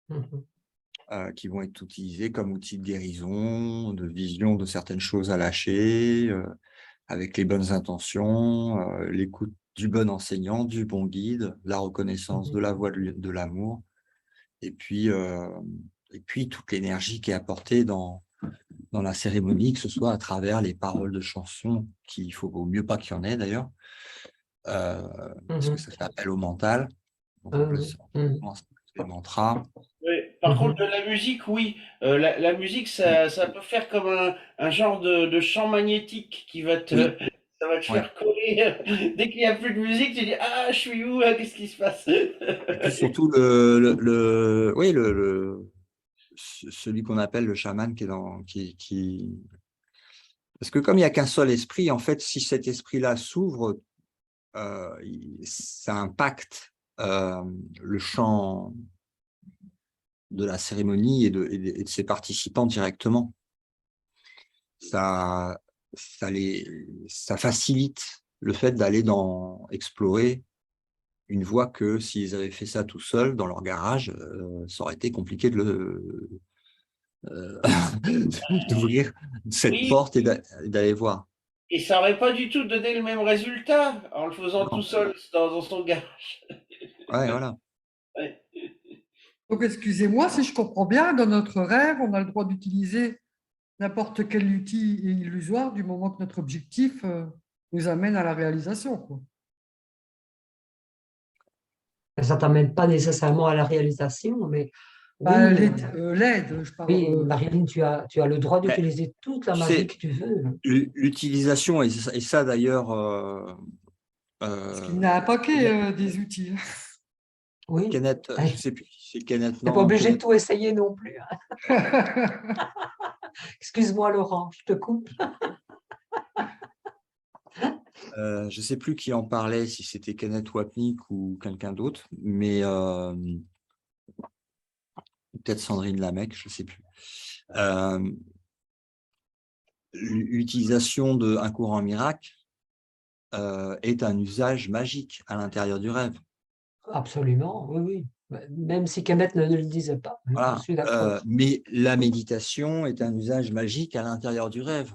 Mhm. qui vont être utilisés comme outil de guérison, de vision de certaines choses à lâcher, avec les bonnes intentions, l'écoute du bon enseignant, du bon guide, la reconnaissance de Mhm. la voix de l'amour, et puis, euh, et puis toute l'énergie qui est apportée dans la cérémonie, que ce soit à travers les paroles de chansons, qu'il faut au mieux pas qu'il y en ait d'ailleurs, euh, parce que Mhm. ça fait appel au mental. Donc en Oui. plus, Mhm. les mantras. Oui. Par contre, Mhm. la musique, oui. La musique, ça peut faire comme un genre de champ magnétique Oui, ça va te ouais. faire courir. Dès qu'il n'y a plus de musique, tu dis, ah, je suis où? Qu'est-ce qui se passe? Et puis surtout oui, celui qu'on appelle le chaman parce que comme il n'y a qu'un seul esprit, en fait, si cet esprit-là s'ouvre, ça impacte le champ de la cérémonie et de ses participants directement. Ça, ça facilite le fait d'aller explorer une voie que s'ils avaient fait ça tout seuls dans leur garage, ça aurait été compliqué euh, d'ouvrir cette Oui, porte d'aller voir. et ça aurait pas du tout donné le même résultat en le faisant tout Non, seul dans son garage. ouais, voilà. Ouais. Donc, excusez-moi, si je comprends bien, dans notre rêve, on a le droit d'utiliser n'importe quel outil illusoire du moment que notre objectif nous amène à la réalisation, quoi. Ça t'amène pas nécessairement à la réalisation, mais Bah, oui, l'aide, je parle. oui, Marilyn, tu as le droit Mais, d'utiliser toute la tu magie sais, que tu veux. l'utilisation, et ça d'ailleurs, Parce qu'il y en a un paquet des outils. Oui. Kenneth, Hey, je sais plus si c'est Kenneth, t'es pas non, obligé de Kenneth, tout essayer non plus, hein. Excuse-moi, Laurent, je te coupe. je sais plus qui en parlait, si c'était Kenneth Wapnick ou quelqu'un d'autre, mais peut-être Sandrine Lamec, je sais plus. L'utilisation d'un courant miracle est un usage magique à l'intérieur du rêve. Absolument, oui, oui. Même si Kenneth ne le disait pas, je Voilà. suis d'accord. Mais la méditation est un usage magique à l'intérieur du rêve.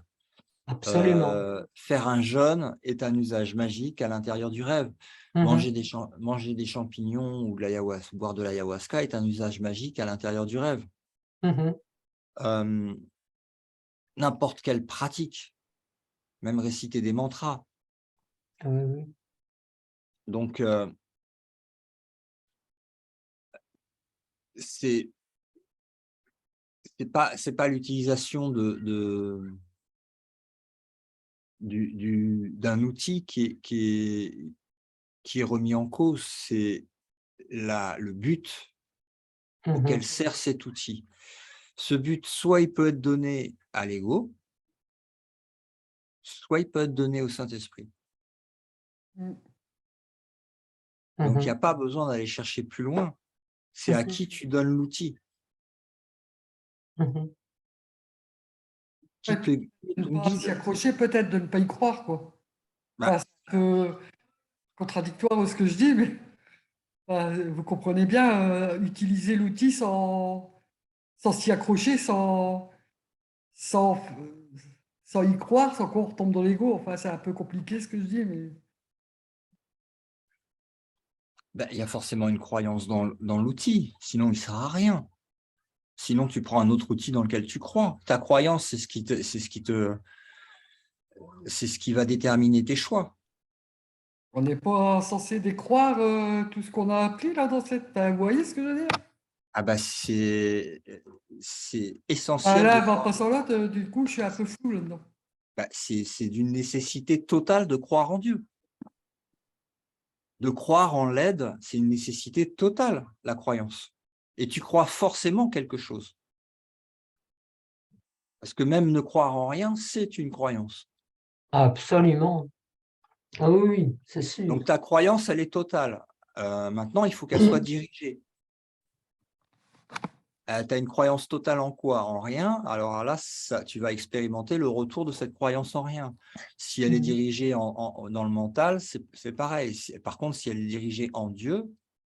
Absolument. Faire un jeûne est un usage magique à l'intérieur du rêve. Mhm, Manger des champignons ou de l'ayahuasca, boire de l'ayahuasca est un usage magique à l'intérieur du rêve. mhm. Euh, N'importe quelle pratique, même réciter des mantras. Oui, oui. Donc, c'est c'est pas l'utilisation d'un outil qui est remis en cause. le but Mhm. auquel sert cet outil. Ce but, soit il peut être donné à l'ego, soit il peut être donné au Saint-Esprit. Mm. Donc, il n'y a Mhm. pas besoin d'aller chercher plus loin. C'est à Mhm. qui tu donnes l'outil. Mhm. Qui Et te, puis, qui de te ne pas s'y guide. accrocher, peut-être de ne pas y croire, quoi. Bah, Enfin, c'est un peu contradictoire ce que je dis, mais enfin, vous comprenez bien, utiliser l'outil sans s'y accrocher, sans, sans y croire, sans qu'on retombe dans l'ego. Enfin, c'est un peu compliqué ce que je dis, mais il y a forcément une croyance dans l'outil, sinon il ne sert à rien. Sinon, tu prends un autre outil dans lequel tu crois. Ta croyance, c'est ce qui va déterminer tes choix. on n'est pas censé décroire tout ce qu'on a appris là dans cette. Enfin, vous voyez ce que je veux dire? Ah bah c'est Ah, essentiel de là, en croire. passant là, du coup, je suis un peu flou là-dedans. C'est d'une nécessité totale de croire en Dieu. De croire en l'aide, c'est une nécessité totale, la croyance. Et tu crois forcément quelque chose. Parce que même ne croire en rien, c'est une croyance. Absolument. Ah oui, oui, c'est sûr. Donc ta croyance, elle est totale. Maintenant, il faut qu'elle soit dirigée. Tu as une croyance totale en quoi? En rien. Alors là, tu vas expérimenter le retour de cette croyance en rien. Si elle est Mhm. dirigée dans le mental, c'est pareil. Par contre, si elle est dirigée en Dieu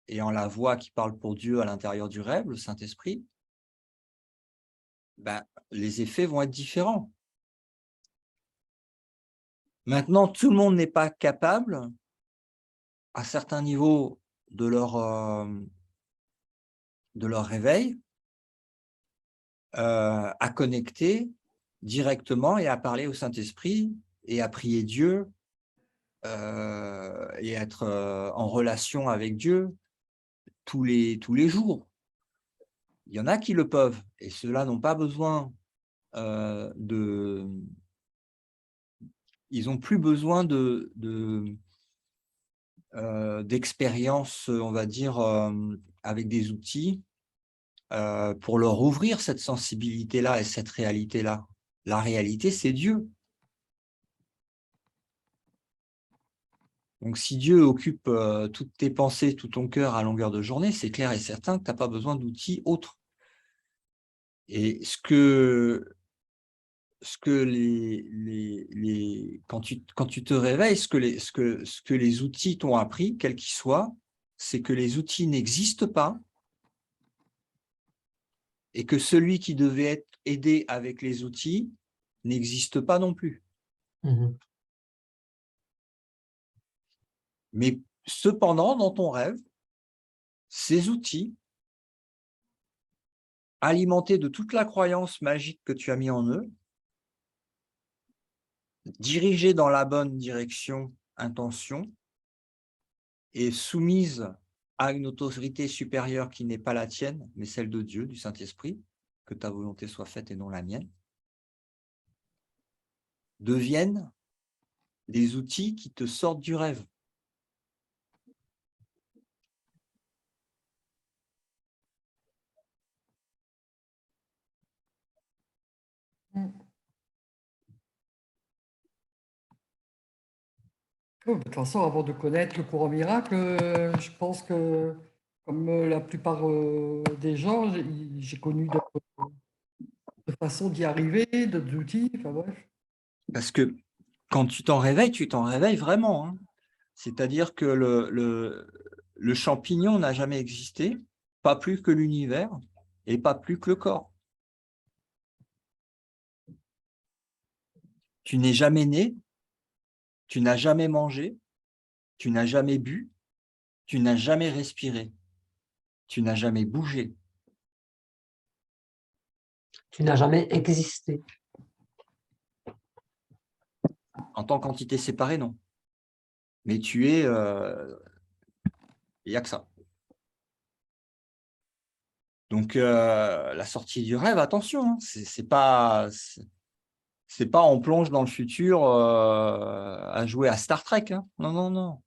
et en la voix qui parle pour Dieu à l'intérieur du rêve, le Saint-Esprit, les effets vont être différents. Maintenant, tout le monde n'est pas capable, à certains niveaux de leur réveil, à connecter directement et à parler au Saint-Esprit et à prier Dieu et être en relation avec Dieu tous les jours. Il y en a qui le peuvent et ceux-là n'ont pas besoin ils n'ont plus besoin d'expérience, on va dire, avec des outils pour leur ouvrir cette sensibilité-là et cette réalité-là. La réalité, c'est Dieu. Donc, si Dieu occupe toutes tes pensées, tout ton cœur à longueur de journée, c'est clair et certain que tu n'as pas besoin d'outils autres. Et quand tu te réveilles, ce que les outils t'ont appris, quels qu'ils soient, c'est que les outils n'existent pas et que celui qui devait être aidé avec les outils n'existe pas non plus. Mhm. Mais cependant, dans ton rêve, ces outils, alimentés de toute la croyance magique que tu as mis en eux, dirigés dans la bonne direction, intention, et soumises à une autorité supérieure qui n'est pas la tienne, mais celle de Dieu, du Saint-Esprit, que ta volonté soit faite et non la mienne, deviennent des outils qui te sortent du rêve. Mm. Oh, de toute façon, avant de connaître le courant miracle, je pense que, comme la plupart des gens, j'ai connu d'autres façons d'y arriver, d'autres outils, enfin bref. Parce que quand tu t'en réveilles vraiment, hein. C'est-à-dire que le champignon n'a jamais existé, pas plus que l'univers et pas plus que le corps. Tu n'es jamais né, tu n'as jamais mangé, tu n'as jamais bu, tu n'as jamais respiré, tu n'as jamais bougé. Tu n'as jamais existé. En tant qu'entité séparée, non. Mais tu es, il n'y a que ça. Donc, la sortie du rêve, attention, hein, c'est pas on plonge dans le futur à jouer à Star Trek, hein. Non, non, non.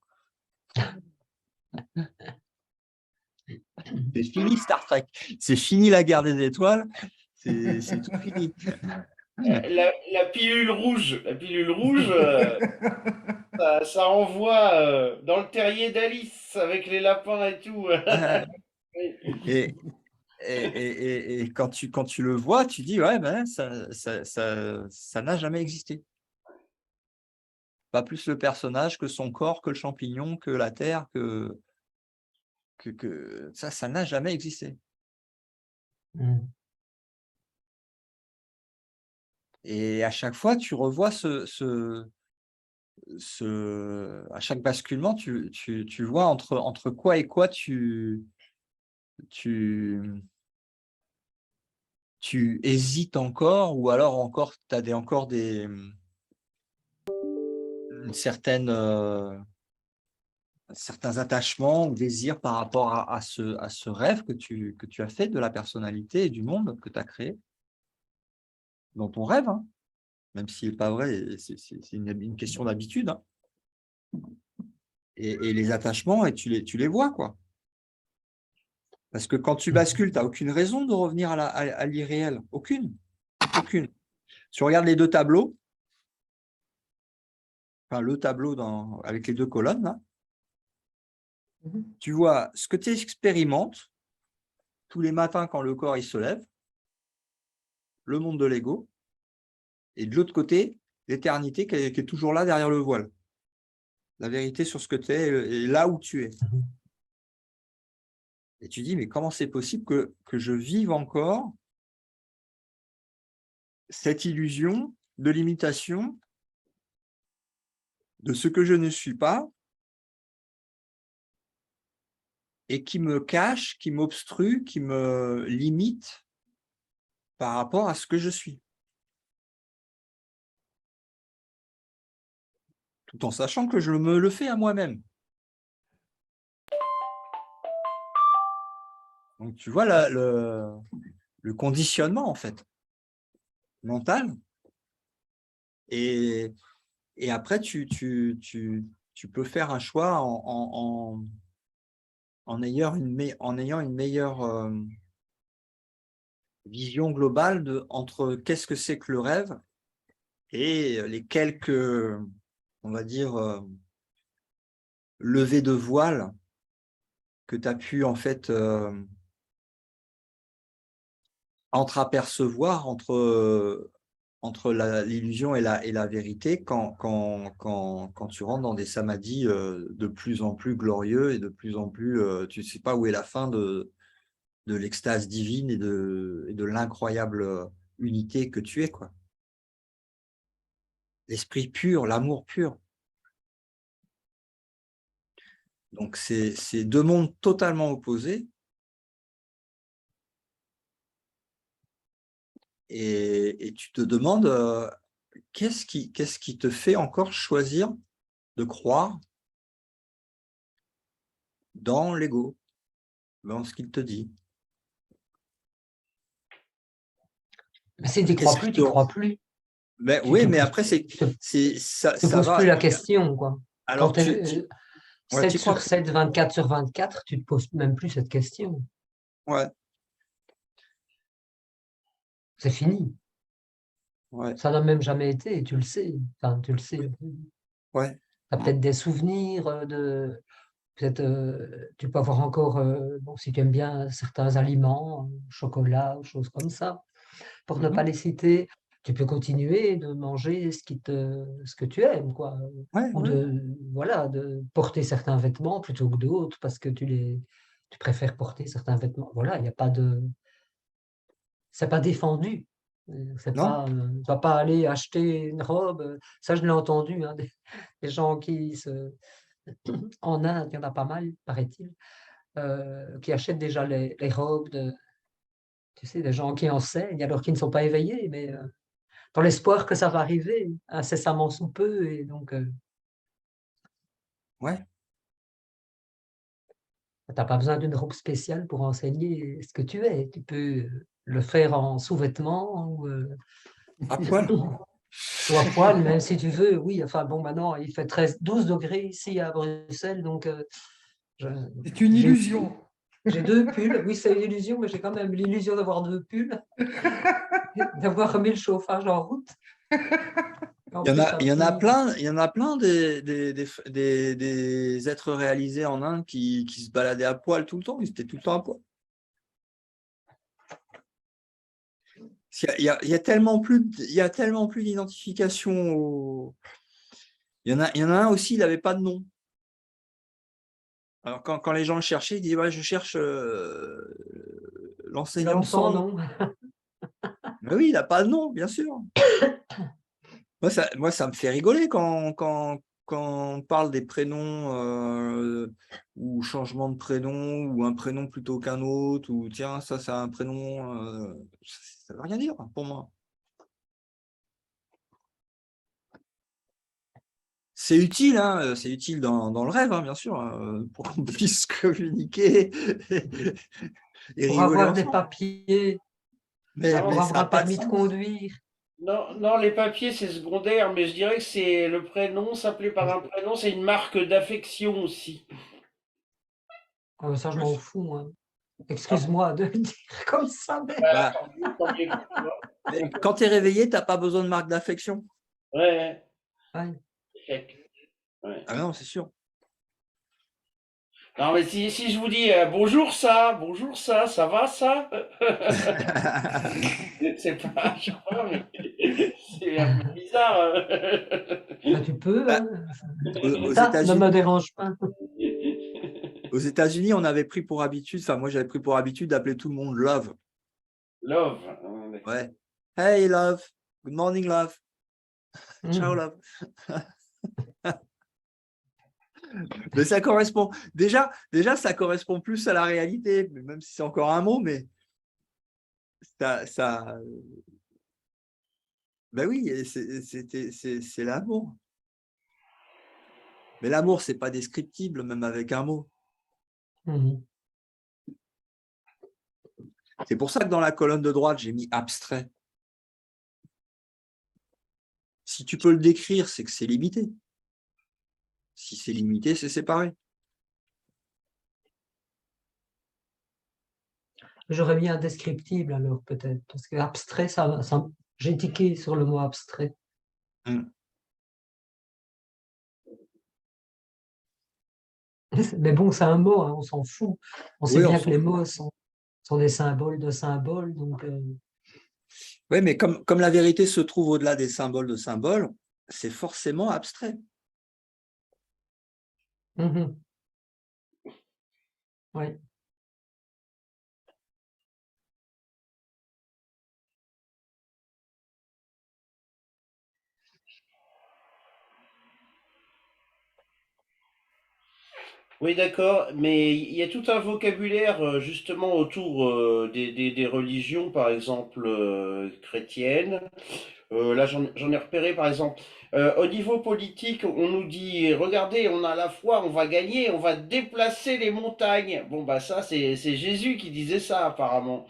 C'est fini Star Trek. C'est fini la guerre des étoiles. C'est tout fini. La pilule rouge, ça envoie dans le terrier d'Alice avec les lapins et tout. Et, et quand tu le vois, tu dis, ouais, ben, ça n'a jamais existé. Pas plus le personnage que son corps, que le champignon, que la terre, que ça n'a jamais existé. Et à chaque fois, tu revois à chaque basculement, tu vois entre quoi et quoi tu hésites encore, ou alors encore, tu as encore une certaine, certains attachements ou désirs par rapport à ce rêve que tu as fait de la personnalité et du monde que tu as créé dans ton rêve, hein. Même s'il n'est pas vrai, c'est une question d'habitude, hein. Et les attachements, et tu les vois, quoi. Parce que quand tu bascules, tu n'as aucune raison de revenir à l'irréel. Aucune. Aucune. Tu regardes les deux tableaux, enfin le tableau avec les deux colonnes, là, tu vois ce que tu expérimentes tous les matins quand le corps il se lève, le monde de l'ego, et de l'autre côté, l'éternité qui est toujours là derrière le voile. La vérité sur ce que tu es et là où tu es. Et tu dis, mais comment c'est possible que je vive encore cette illusion de limitation de ce que je ne suis pas, et qui me cache, qui m'obstrue, qui me limite par rapport à ce que je suis. Tout en sachant que je me le fais à moi-même. Donc, tu vois le conditionnement, en fait, mental. Et après, tu peux faire un choix en ayant une meilleure vision globale entre qu'est-ce que c'est que le rêve et les quelques, on va dire, levées de voile que tu as pu en fait entreapercevoir entre l'illusion et la vérité quand tu rentres dans des samadhis de plus en plus glorieux et de plus en plus, tu ne sais pas où est la fin de l'extase divine et de l'incroyable unité que tu es, quoi. L'esprit pur, l'amour pur. Donc, c'est deux mondes totalement opposés. Et tu te demandes qu'est-ce qui te fait encore choisir de croire dans l'ego, dans ce qu'il te dit. Mais si tu n'y crois plus, tu n'y crois plus. Ben, oui, mais après, ça poses va. plus la question, quoi. Alors, Quand 7 tu sur crois 7, 24 sur 24, tu ne te poses même plus cette question. Ouais. C'est fini. Ouais. Ça n'a même jamais été, tu le sais. Enfin, tu le sais. Ouais. Tu as peut-être des souvenirs peut-être tu peux avoir encore, bon, si tu aimes bien certains aliments, chocolat, choses comme ça, pour ne pas les citer, tu peux continuer de manger ce que tu aimes, quoi. Ouais, Ou ouais. de porter certains vêtements plutôt que d'autres parce que tu préfères porter certains vêtements. Voilà, il n'y a pas de, c'est pas défendu. C'est Non. pas, tu vas pas aller acheter une robe. Ça, je l'ai entendu, hein, des gens en Inde, il y en a pas mal, paraît-il, qui achètent déjà les robes tu sais, des gens qui enseignent alors qu'ils ne sont pas éveillés, mais dans l'espoir que ça va arriver incessamment sous peu. Et donc, Ouais. tu n'as pas besoin d'une robe spéciale pour enseigner ce que tu es. Tu peux le faire en sous-vêtements ou À poil. à poil, même si tu veux. Oui, enfin bon, maintenant, il fait 12 degrés ici à Bruxelles, donc C'est une illusion. J'ai 2 pulls. Oui, c'est une illusion, mais j'ai quand même l'illusion d'avoir 2 pulls, d'avoir remis le chauffage en route. En Il y en plus, a, il y en a plein, il y en a plein des êtres réalisés en Inde qui se baladaient à poil tout le temps. Ils étaient tout le temps à poil. Il y a tellement plus, il y a tellement plus d'identification. Il y en a un aussi, il n'avait pas de nom. Alors quand les gens le cherchaient, il disait ouais, je cherche l'enseignant l'homme sans sans nom. nom. Mais oui, il n'a pas de nom, bien sûr. Moi, ça me fait rigoler quand on parle des prénoms ou changement de prénom ou un prénom plutôt qu'un autre ou tiens, ça, c'est un prénom, ça ne veut rien dire pour moi. C'est utile, hein, c'est utile dans le rêve, hein, bien sûr, pour qu'on puisse communiquer et Pour rigoler avoir des ensemble. papiers, Non, pour Mais ça avoir n'a un pas de permis de sens. conduire. non, non, les papiers, c'est secondaire, mais je dirais que c'est le prénom, s'appeler par un prénom, c'est une marque d'affection aussi. Ah, ça, je m'en fous, moi. Ah bon? Excuse-moi de le dire comme ça, mais Bah, Bah, tant mieux pour toi. mais quand tu es réveillé, tu n'as pas besoin de marque d'affection. Ouais, ouais. ouais. Ouais. Ah non, c'est sûr. Non, mais si je vous dis bonjour ça va ça? C'est pas, je sais pas, mais c'est un peu bizarre. Bah, tu peux, Bah, hein. aux Ça ne me États-Unis, dérange pas. aux États-Unis, on avait pris pour habitude, enfin moi j'avais pris pour habitude d'appeler tout le monde Love. Love. D'accord. Ouais. Hey Love, good morning Love, ciao Mmh. Love. Mais ça correspond déjà, ça correspond plus à la réalité, même si c'est encore un mot, mais ça ben oui, c'est l'amour. Mais l'amour, c'est pas descriptible, même avec un mot. Mmh. C'est pour ça que dans la colonne de droite, j'ai mis abstrait. Si tu peux le décrire, c'est que c'est limité. Si c'est limité, c'est séparé. J'aurais mis indescriptible alors peut-être, parce que abstrait, j'ai tiqué sur le mot abstrait. Hum. Mais bon, c'est un mot, hein, on s'en fout. On sait Oui, on bien que s'en les fout. mots sont des symboles de symboles, donc Oui, mais comme la vérité se trouve au-delà des symboles de symboles, c'est forcément abstrait. mmh. Ouais. Oui, d'accord, mais il y a tout un vocabulaire justement autour des religions, par exemple chrétiennes. Là, j'en ai repéré, par exemple, au niveau politique, on nous dit, regardez, on a la foi, on va gagner, on va déplacer les montagnes. Bon, bah ça, c'est Jésus qui disait ça, apparemment.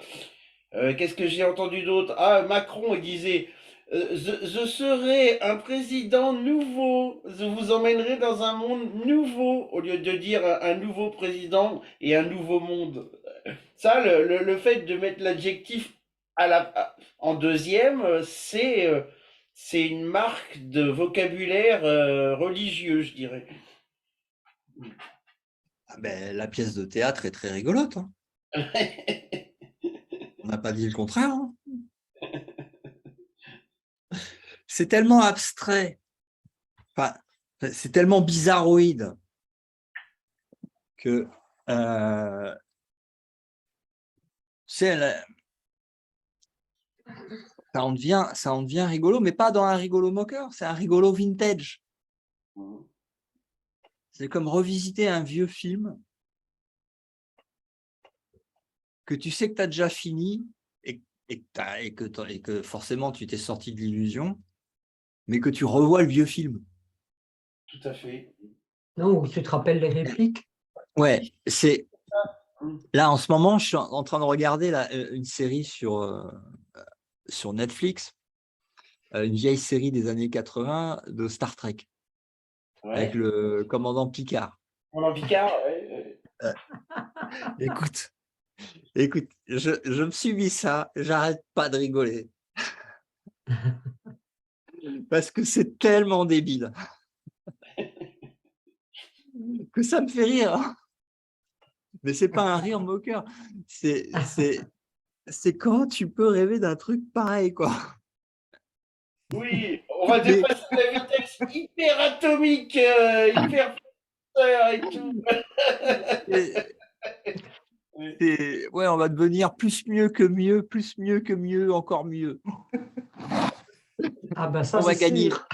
Qu'est-ce que j'ai entendu d'autre? Ah, Macron, il disait, je serai un président nouveau, je vous emmènerai dans un monde nouveau, au lieu de dire un nouveau président et un nouveau monde. Ça, le fait de mettre l'adjectif en deuxième, c'est une marque de vocabulaire religieux, je dirais. Ah ben, la pièce de théâtre est très rigolote, hein. On n'a pas dit le contraire, hein. C'est tellement abstrait, enfin, c'est tellement bizarroïde que ça ça en devient rigolo, mais pas dans un rigolo moqueur, c'est un rigolo vintage. C'est comme revisiter un vieux film que tu sais que tu as déjà fini et que forcément tu t'es sorti de l'illusion, mais que tu revois le vieux film. Tout à fait. Non, ou tu te rappelles les répliques? Ouais, c'est là en ce moment, je suis en train de regarder une série sur Netflix, une vieille série des années 80 de Star Trek, avec Ouais. le commandant Picard. Roland Picard, ouais. Euh, Écoute, écoute, je me suis mis ça, j'arrête pas de rigoler. Parce que c'est tellement débile que ça me fait rire, hein. Mais c'est pas un rire moqueur. C'est comment tu peux rêver d'un truc pareil, quoi. Oui, on va Mais dépasser la vitesse hyper atomique, hyper et tout. c'est Oui. ouais, on va devenir plus mieux que mieux, encore mieux. Ah ben ça, On va c'est gagner. sûr.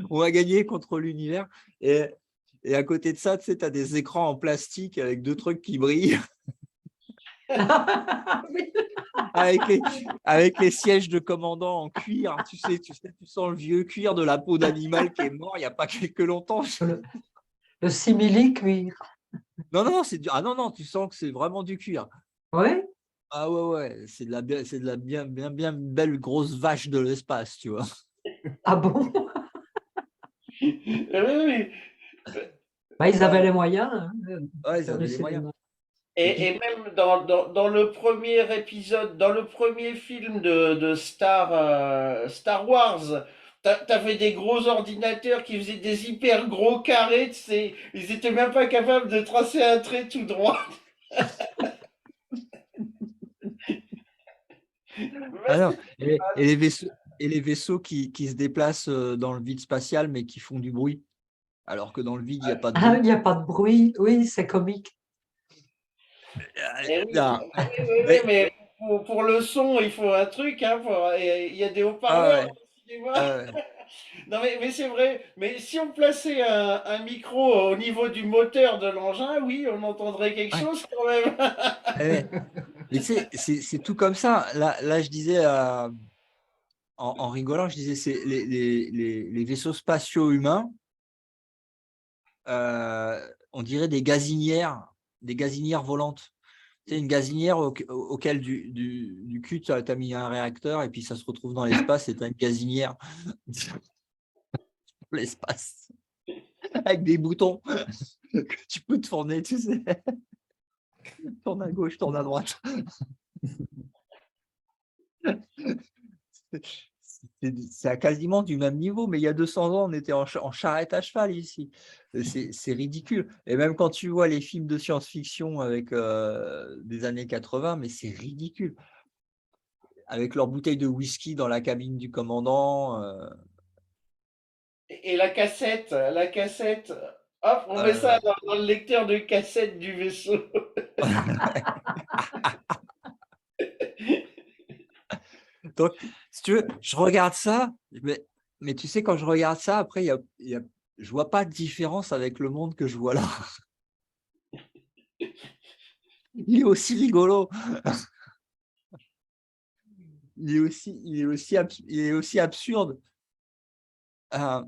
On va gagner contre l'univers. Et à côté de ça, tu sais, tu as des écrans en plastique avec 2 trucs qui brillent, Oui. avec les sièges de commandant en cuir. Tu sais, tu sens le vieux cuir de la peau d'animal qui est mort il n'y a pas quelque longtemps. Le simili-cuir. Non, non, ah non, non, tu sens que c'est vraiment du cuir. Oui. Ah ouais, ouais, c'est de la bien belle grosse vache de l'espace, tu vois. Ah bon? Oui, oui. Bah, ils avaient Euh, les moyens, hein, de Ouais, ils faire du avaient les moyens. cinéma. Et et puis, même dans le premier épisode, dans le premier film de Star Wars, t'avais des gros ordinateurs qui faisaient des hyper gros carrés, tu sais, ils étaient même pas capables de tracer un trait tout droit. ah non, et les vaisseaux qui se déplacent dans le vide spatial, mais qui font du bruit, alors que dans le vide, il n'y a pas de Ah, bruit. il n'y a pas de bruit. Oui, c'est comique. Eh oui, Non. oui, oui, oui, Mais, mais pour le son, il faut un truc, hein, il y a des ah haut-parleurs ouais, dans le cinéma. ah ouais. Non, mais c'est vrai. Mais si on plaçait un micro au niveau du moteur de l'engin, oui, on entendrait quelque Ouais, chose quand même. ouais. Mais tu sais, c'est tout comme ça. Là, je disais, en rigolant, je disais, c'est les vaisseaux spatiaux humains, on dirait des gazinières volantes. Tu sais, une gazinière auquel du cul, tu as mis un réacteur et puis ça se retrouve dans l'espace et tu as une gazinière pour l'espace avec des boutons que tu peux tourner, tu sais. Tourne à gauche, tourne à droite. C'est quasiment du même niveau, mais il y a 200 ans, on était en charrette à cheval ici. C'est ridicule. Et même quand tu vois les films de science-fiction avec des années 80, mais c'est ridicule. Avec leur bouteille de whisky dans la cabine du commandant. Et la cassette, hop, on met ça Ouais. dans le lecteur de cassette du vaisseau. Donc, si tu veux, je regarde ça, mais tu sais, quand je regarde ça, après, je vois pas de différence avec le monde que je vois là. Il est aussi rigolo. Il est aussi absurde. Euh,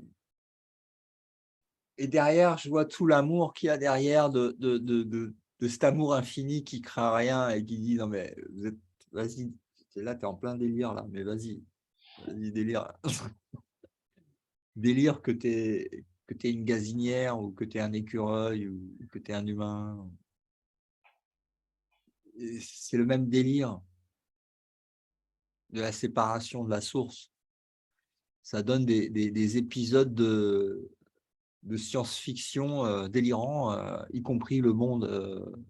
et derrière, je vois tout l'amour qu'il y a derrière de cet amour infini qui craint rien et qui dit non mais vas-y, là tu es en plein délire là, mais vas-y délire. Délire que tu es une gazinière ou que tu es un écureuil ou que tu es un humain. C'est le même délire de la séparation de la source. Ça donne des épisodes de science-fiction délirants, y compris le monde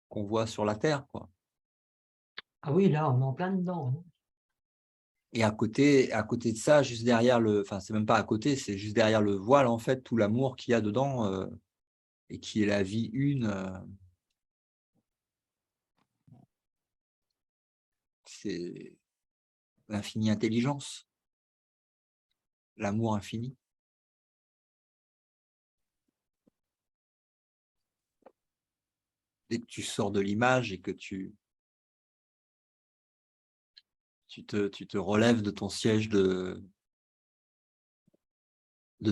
qu'on voit sur la Terre, quoi. Ah oui, là, on est en plein dedans, hein. Et à côté de ça, juste derrière enfin, c'est même pas à côté, c'est juste derrière le voile, en fait, tout l'amour qu'il y a dedans et qui est la vie une, c'est l'infinie intelligence, l'amour infini. Dès que tu sors de l'image et que tu te relèves de ton siège de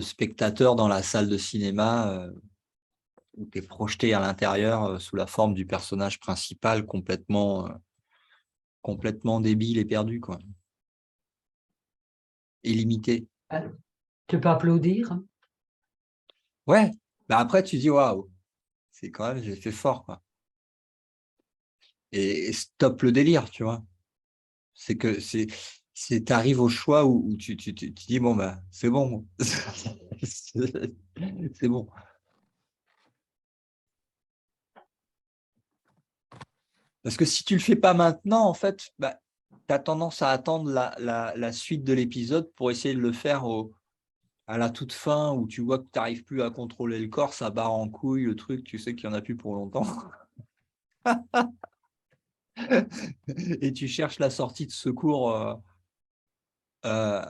spectateur dans la salle de cinéma où tu es projeté à l'intérieur sous la forme du personnage principal complètement débile et perdu, quoi. Illimité. Ah, tu peux applaudir, hein. Ouais, bah après tu dis waouh, c'est quand même, j'ai fait fort, quoi. Et stop le délire, tu vois. C'est que t'arrives au choix où tu dis bon bah c'est bon, c'est bon. Parce que si tu le fais pas maintenant, en fait, bah, tu as tendance à attendre la suite de l'épisode pour essayer de le faire à la toute fin où tu vois que tu n'arrives plus à contrôler le corps, ça barre en couille, le truc, tu sais qu'il n'y en a plus pour longtemps. Et tu cherches la sortie de secours euh,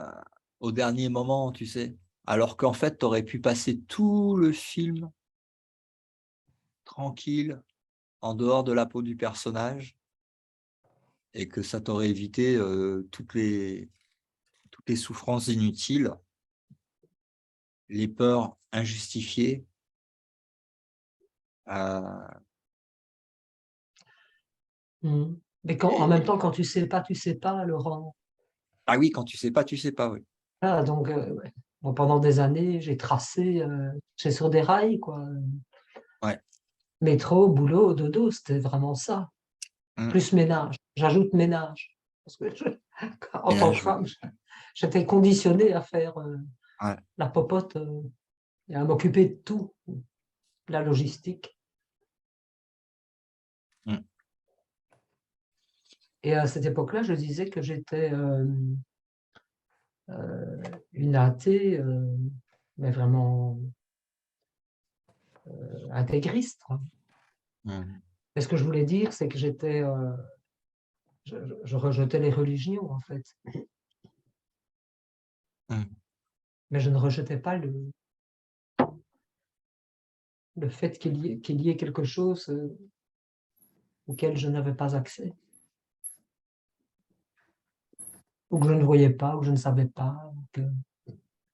au dernier moment, tu sais. Alors qu'en fait, tu aurais pu passer tout le film tranquille, en dehors de la peau du personnage, et que ça t'aurait évité toutes les souffrances inutiles, les peurs injustifiées. euh, Mm. Mais en même temps, quand tu sais pas, Laurent. Ah oui, quand tu sais pas, tu sais pas, oui. Ah, donc, ouais. Bon, pendant des années, j'ai tracé, c'est sur des rails, quoi. Ouais. Métro, boulot, dodo, c'était vraiment ça. Mmh. Plus ménage. J'ajoute ménage. Parce que en tant que Ménage, ouais. femme, j'étais conditionnée à faire Ouais. la popote et à m'occuper de tout, la logistique. Mmh. Et à cette époque-là, je disais que j'étais une athée, mais vraiment intégriste. Mmh. Et ce que je voulais dire, c'est que je rejetais les religions, en fait. Mmh. Mais je ne rejetais pas le fait qu'il y ait quelque chose auquel je n'avais pas accès, ou que je ne voyais pas, ou que je ne savais pas.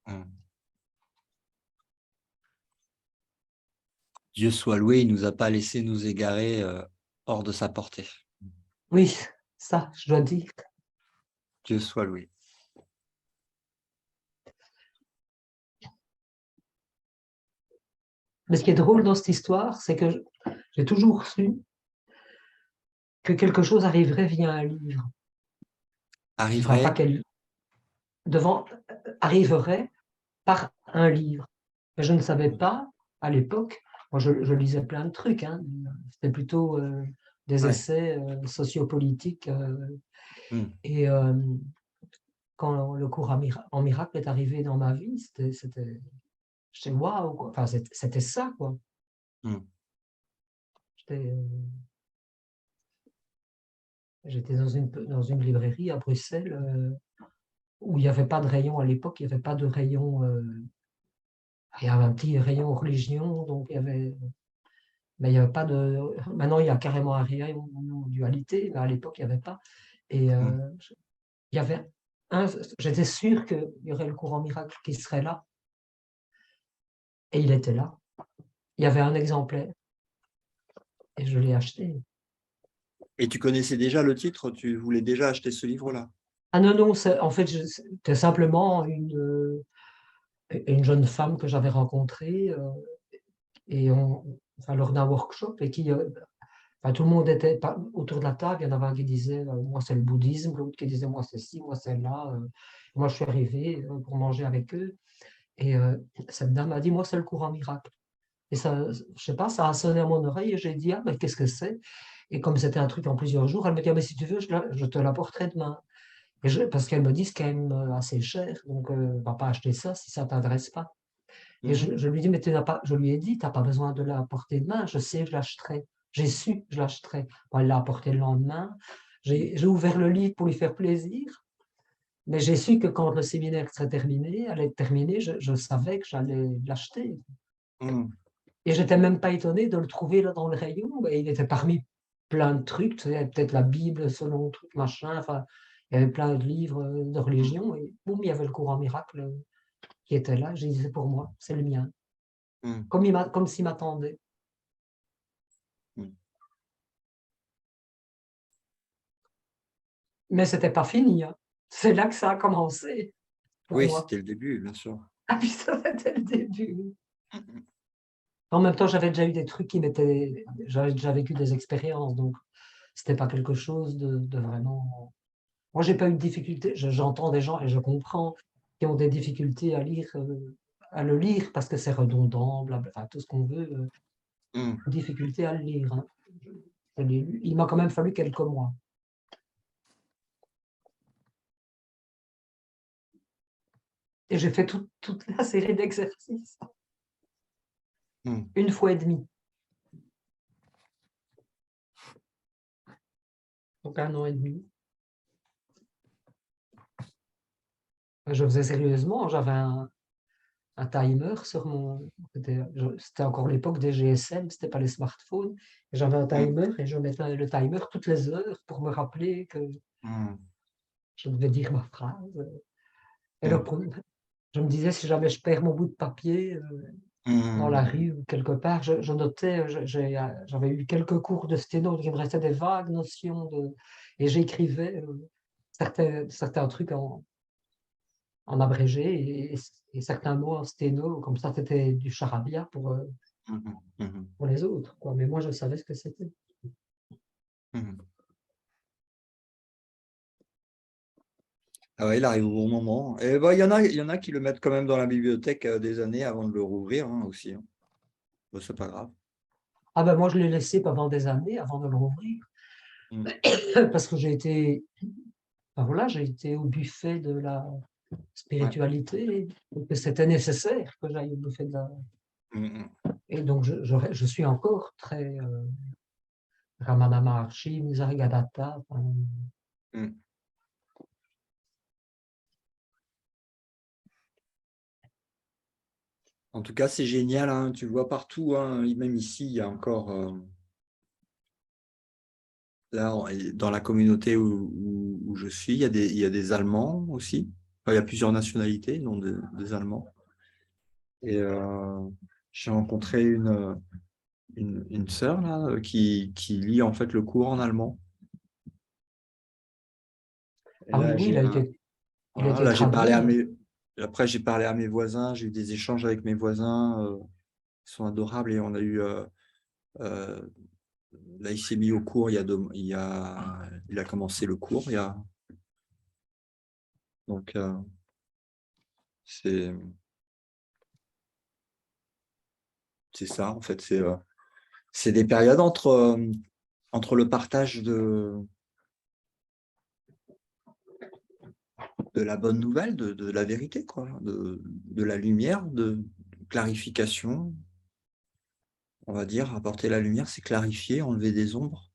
Mmh. Dieu soit loué, il nous a pas laissé nous égarer hors de sa portée. Oui, ça, je dois dire. Dieu soit loué. Mais ce qui est drôle dans cette histoire, c'est que j'ai toujours su que quelque chose arriverait via un livre. Enfin, pas Arriverait, devant, arriverait par un livre. Mais je ne savais pas, à l'époque, moi je lisais plein de trucs, hein, c'était plutôt des ouais. essais sociopolitiques. Mmh. Et quand le cours en miracle est arrivé dans ma vie, j'étais waouh, quoi. Enfin, c'était ça, quoi. Mmh. J'étais j'étais dans une librairie à Bruxelles où il n'y avait pas de rayon à l'époque, il n'y avait pas de rayon. Il y avait un petit rayon religion, donc mais il y avait pas de. Maintenant, il y a carrément un rayon dualité, mais à l'époque, il n'y avait pas. Et Mmh. il y avait j'étais sûr qu'il y aurait le courant miracle qui serait là, et il était là. Il y avait un exemplaire, et je l'ai acheté. Et tu connaissais déjà le titre, tu voulais déjà acheter ce livre-là. Ah non, non, en fait, c'était simplement une jeune femme que j'avais rencontrée et enfin, lors d'un workshop et qui, enfin, tout le monde était autour de la table. Il y en avait un qui disait moi c'est le bouddhisme, l'autre qui disait moi c'est ci, moi c'est là. Moi je suis arrivé pour manger avec eux et cette dame a dit moi c'est le courant miracle. Et ça, je sais pas, ça a sonné à mon oreille et j'ai dit ah mais qu'est-ce que c'est? Et comme c'était un truc en plusieurs jours, elle me dit ah, mais si tu veux, je te l'apporterai demain. Parce qu'elle me dit c'est quand même assez cher, donc va pas acheter ça si ça t'intéresse pas. Et Mmh. je lui dis, mais je lui ai dit, tu n'as pas besoin de la porter demain, je sais, je l'achèterai. J'ai su, je l'achèterai. Bon, elle l'a apporté le lendemain. J'ai ouvert le livre pour lui faire plaisir, mais j'ai su que quand le séminaire serait terminé, allait être terminé, je savais que j'allais l'acheter. Mmh. Et j'étais même pas étonné de le trouver là dans le rayon. Et il était parmi plein de trucs, tu sais, peut-être la Bible selon le truc, machin. Enfin, il y avait plein de livres de religion. Et boum, il y avait le courant miracle qui était là. J'ai dit, c'est pour moi, c'est le mien. Mmh. Comme s'il m'attendait. Mmh. Mais c'était pas fini, hein. C'est là que ça a commencé pour Oui, moi. c'était le début, bien sûr. Ah puis ça, c'était le début. En même temps, j'avais déjà eu des trucs qui m'étaient. J'avais déjà vécu des expériences, donc c'était pas quelque chose de vraiment. Moi, j'ai pas eu de difficulté. J'entends des gens et je comprends qui ont des difficultés à lire, à le lire parce que c'est redondant, enfin, tout ce qu'on veut. Mm. Difficulté à le lire, hein. Je l'ai lu. Il m'a quand même fallu quelques mois. Et j'ai fait toute la série d'exercices Mm. une fois et demie. Donc 1 an et demi. Je faisais sérieusement, j'avais un timer sur mon. C'était encore l'époque des GSM, c'était pas les smartphones. Et j'avais un Mm. timer et je mettais le timer toutes les heures pour me rappeler que Mm. je devais dire ma phrase. Et Mm. je me disais, si jamais je perds mon bout de papier dans la Mm. rue ou quelque part, je notais, j'avais eu quelques cours de sténo, donc il me restait des vagues notions et j'écrivais certains trucs en abrégé et certains mots en sténo, comme ça c'était du charabia Mm. Mm. pour les autres, quoi. Mais moi je savais ce que c'était. Mm. Ah ouais, il arrive au bon moment. Et bah, il y en a qui le mettent quand même dans la bibliothèque des années avant de le rouvrir hein, aussi. Hein. Bah, c'est pas grave. Ah ben moi je l'ai laissé pendant des années avant de le rouvrir, Mm. parce que ben voilà, j'ai été au buffet de la Ouais. spiritualité, et que c'était nécessaire que j'aille au buffet de la. Mm. Mm. Et donc je suis encore très Ramana Maharshi, Nisargadatta. Enfin, Mm. En tout cas, c'est génial. Hein. Tu vois partout, hein, même ici, il y a encore, là, dans la communauté où je suis, il y a des Allemands aussi. Enfin, il y a plusieurs nationalités, dont des Allemands. Et j'ai rencontré une sœur là, qui lit en fait le cours en allemand. Et ah oui, là, oui, il a voilà, été là, j'ai parlé à traduit. mes, après, j'ai parlé à mes voisins, j'ai eu des échanges avec mes voisins, ils sont adorables et on a eu, euh, là, il s'est mis au cours, il a commencé le cours, donc, c'est, c'est ça, en fait, c'est des périodes entre le partage de la bonne nouvelle, de la vérité, quoi, de la lumière, de clarification. On va dire, apporter la lumière, c'est clarifier, enlever des ombres,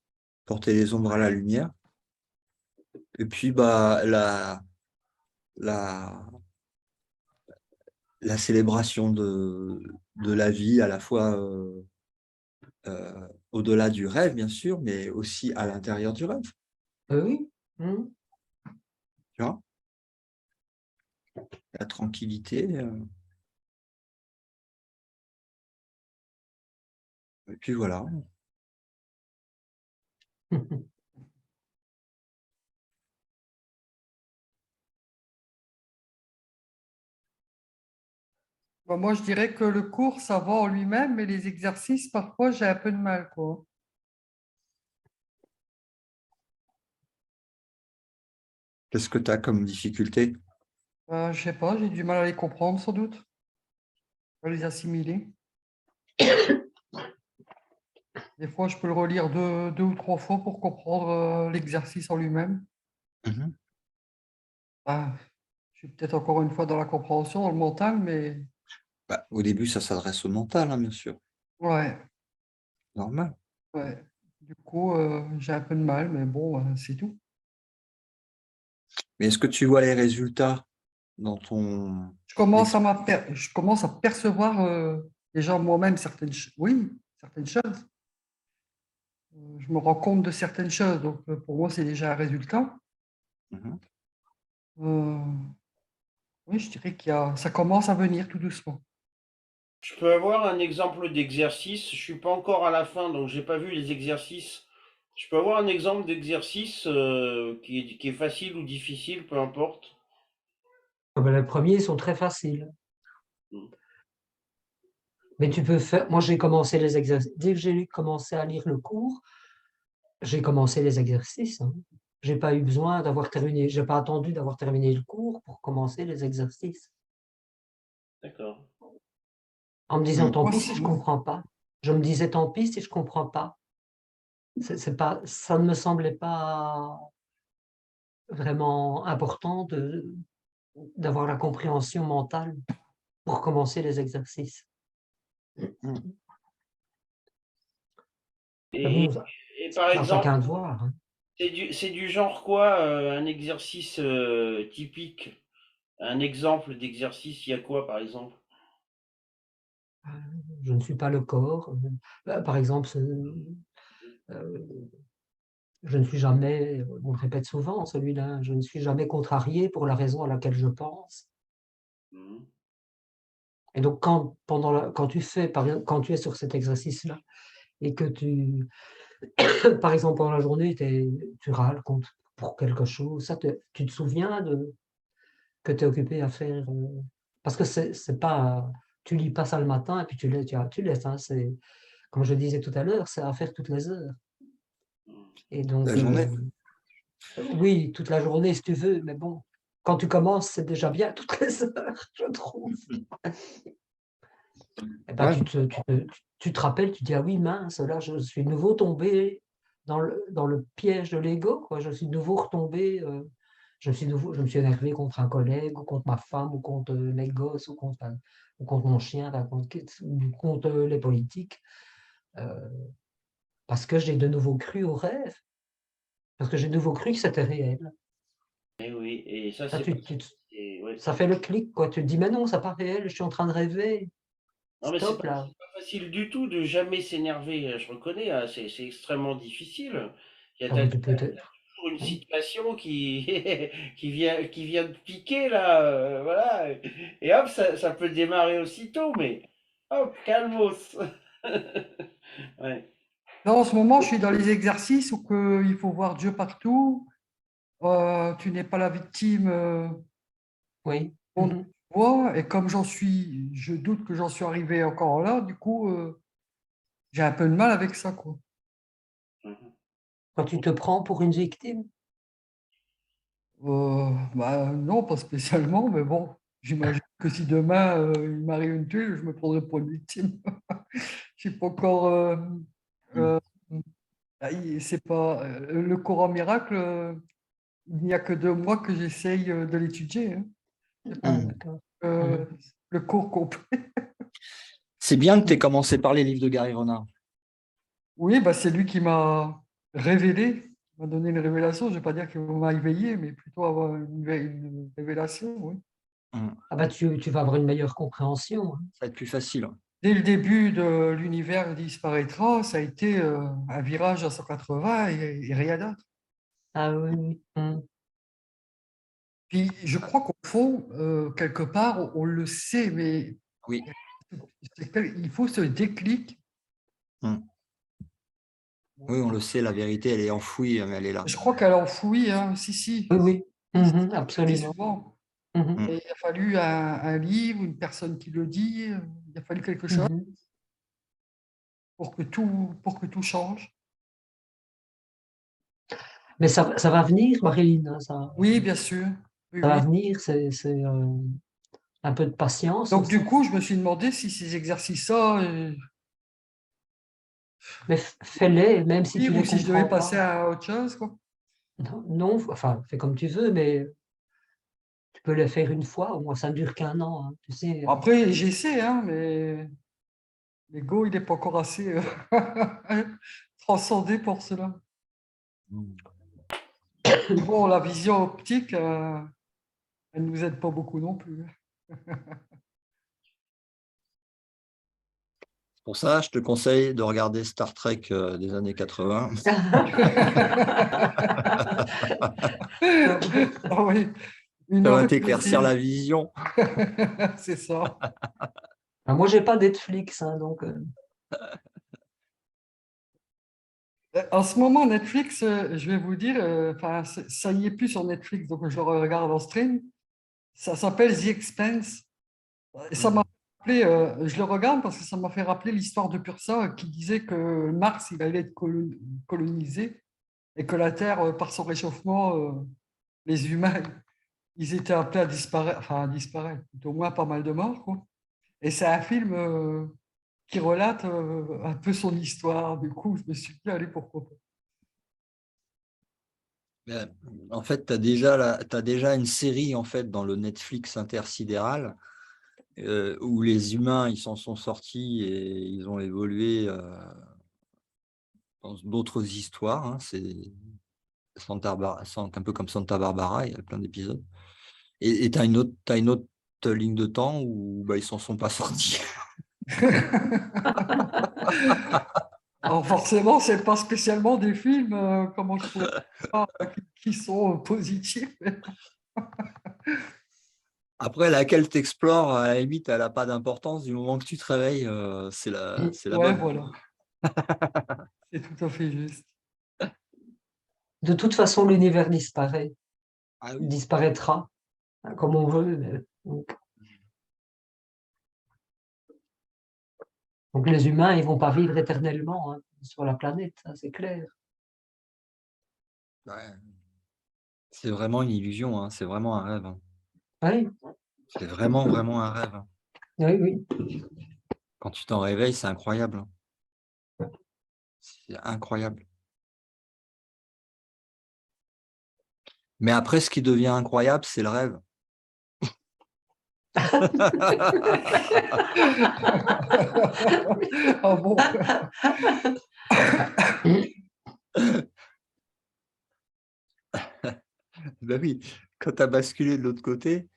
porter les ombres à la lumière. Et puis, bah, la, la célébration de la vie, à la fois au-delà du rêve, bien sûr, mais aussi à l'intérieur du rêve. Oui. Mhm. Tu vois, la tranquillité. Et puis voilà. Bon, moi, je dirais que le cours, ça va en lui-même, mais les exercices, parfois, j'ai un peu de mal, quoi. Qu'est-ce que tu as comme difficulté? Je sais pas, j'ai du mal à les comprendre, sans doute, à les assimiler. Des fois, je peux le relire deux ou trois fois pour comprendre l'exercice en lui-même. Mhm. Ah, je suis peut-être encore une fois dans la compréhension, dans le mental, mais Bah, au début, ça s'adresse au mental, hein, bien sûr. ouais, Normal. ouais. Du coup, j'ai un peu de mal, mais bon, c'est tout. Mais est-ce que tu vois les résultats dans ton Je commence à percevoir déjà moi-même oui, certaines choses. Je me rends compte de certaines choses, donc pour moi, c'est déjà un résultat. Mhm. Euh, oui, je dirais ça commence à venir tout doucement. Je peux avoir un exemple d'exercice. Je suis pas encore à la fin, donc j'ai pas vu les exercices. Je peux avoir un exemple d'exercice qui est facile ou difficile, peu importe. Ah ben, les premiers sont très faciles. Mais tu peux faire. Moi, j'ai commencé les exercices. Dès que j'ai commencé à lire le cours, j'ai commencé les exercices. Hein. J'ai pas eu besoin d'avoir terminé. J'ai pas attendu d'avoir terminé le cours pour commencer les exercices. D'accord. En me disant, tant Moi, pis si je comprends pas. Je me disais, tant pis si je comprends pas. C'est pas, ça ne me semblait pas vraiment important d'avoir la compréhension mentale pour commencer les exercices. Mais Et, bon, et par c'est à exemple, chacun de voir. Hein. c'est du genre quoi, un exercice typique? Un exemple d'exercice, il y a quoi par exemple? Je ne suis pas le corps. Par exemple, je ne suis jamais, on le répète souvent celui-là, je ne suis jamais contrarié pour la raison à laquelle je pense. Mhm. Et donc, quand tu fais, par exemple, quand tu es sur cet exercice-là et que par exemple, pendant la journée, tu râles pour quelque chose, tu te souviens que tu es occupé à faire. Parce que c'est pas, tu lis pas ça le matin et puis tu laisses. Hein, comme je disais tout à l'heure, c'est à faire toutes les heures. Et La donc, journée. oui, toute la journée si tu veux, mais bon, quand tu commences, c'est déjà bien toutes les heures, je trouve. Eh ben, Ouais. tu te rappelles, tu dis, ah oui, mince, là, je suis de nouveau tombé dans le piège de l'ego, quoi. Je suis de nouveau retombé, je me suis énervé contre un collègue, ou contre ma femme, ou contre mes gosses, ou contre mon chien, enfin, ou contre les politiques, euh, parce que j'ai de nouveau cru au rêve, parce que j'ai de nouveau cru que c'était réel. Et oui, et ça Ça, c'est pas. Ouais. ça fait le clic, quoi. Tu te dis, mais non, c'est pas réel, je suis en train de rêver. Non mais Stop, là. c'est pas facile du tout de jamais s'énerver, je reconnais, hein, c'est extrêmement difficile. Il y a Ah oui, tu peux te... toujours une Oui. situation qui vient de piquer là, voilà, et hop, ça peut démarrer aussitôt, mais hop, calmos. Ouais. là, en ce moment, je suis dans les exercices où il faut voir Dieu partout. Tu n'es pas la victime, Oui. on te voit. Et comme je doute que j'en suis arrivé encore là, du coup, j'ai un peu de mal avec ça, quoi. Mhm. Quand tu te prends pour une victime. Bah, non, pas spécialement, mais bon, j'imagine que si demain il m'arrive une tuile, je me prendrai pour une victime. Je sais pas encore. Euh, c'est pas le Coran miracle. Il n'y a que 2 mois que j'essaye de l'étudier. Hein. C'est pas D'accord. euh, le cours complet. C'est bien que tu aies commencé par les livres de Gary Renard. Oui, bah, c'est lui qui m'a révélé, qui m'a donné une révélation. Je ne vais pas dire qu'il m'a éveillé, mais plutôt avoir une révélation. Oui. Ah bah tu vas avoir une meilleure compréhension. Hein. Ça va être plus facile. Dès le début de l'univers disparaîtra, ça a été un virage à 180 et rien d'autre. Ah oui, oui. Puis je crois qu'au fond, quelque part, on le sait, mais Oui. il faut ce déclic. Oui, on le sait, la vérité, elle est enfouie, mais elle est là. Je crois qu'elle a enfoui, hein, si. Oui, oui. Je dis Absolument. souvent. Mhm, Et il a fallu un livre, une personne qui le dit, il a fallu quelque chose mhm. pour que tout change. Mais ça va venir, Marilyn. Hein, Oui, bien sûr. Oui, ça va oui. venir, c'est un peu de patience Donc, du aussi. coup, je me suis demandé si ces exercices-là, Mais fais-les, même si tu ou les si je devais comprends passer pas. à autre chose, quoi. Non, non, enfin, fais comme tu veux, mais tu peux le faire une fois. Moi, ça ne dure qu'un an. Hein, tu sais. Après, j'essaie, hein, mais l'ego, il n'est pas encore assez transcendé pour cela. Et bon, la vision optique, elle ne nous aide pas beaucoup non plus. Pour ça, je te conseille de regarder Star Trek des années 80. Ah oui, une Ça heure va de t'éclaircir plaisir. la vision. C'est ça. Moi, j'ai pas Netflix, hein, donc. En ce moment, Netflix, je vais vous dire, enfin, ça y est plus sur Netflix, donc je le regarde en stream. Ça s'appelle The Expanse. Et ça m'a Je le regarde parce que ça m'a fait rappeler l'histoire de Purcell qui disait que Mars, il allait être colonisé et que la Terre, par son réchauffement, les humains, ils étaient appelés à disparaître, enfin à disparaître, au moins pas mal de morts, quoi. Et c'est un film qui relate un peu son histoire. Du coup, je me suis dit, allez, pourquoi pas. Ben, en fait, tu as déjà une série en fait, dans le Netflix intersidéral où les humains ils s'en sont sortis et ils ont évolué dans d'autres histoires. Hein. C'est un peu comme Santa Barbara, il y a plein d'épisodes. Et tu as une autre ligne de temps où bah, ils s'en sont pas sortis. Alors forcément, c'est pas spécialement des films, comment je pourrais dire, qui sont positifs. Après, laquelle t'explores, à la limite, elle n'a pas d'importance. Du moment que tu te réveilles, c'est la Ouais, bonne. voilà, c'est tout à fait juste. De toute façon, l'univers disparaît, Ah oui. disparaîtra, hein, comme on veut. Donc les humains, ils vont pas vivre éternellement, hein, sur la planète, ça, c'est clair. Ouais. C'est vraiment une illusion, hein. C'est vraiment un rêve. Hein. Oui, C'est vraiment, vraiment un rêve. Hein. oui, oui. Quand tu t'en réveilles, c'est incroyable. Hein. C'est incroyable. Mais après, ce qui devient incroyable, c'est le rêve. Ah bon? Ben oui, quand tu as basculé de l'autre côté,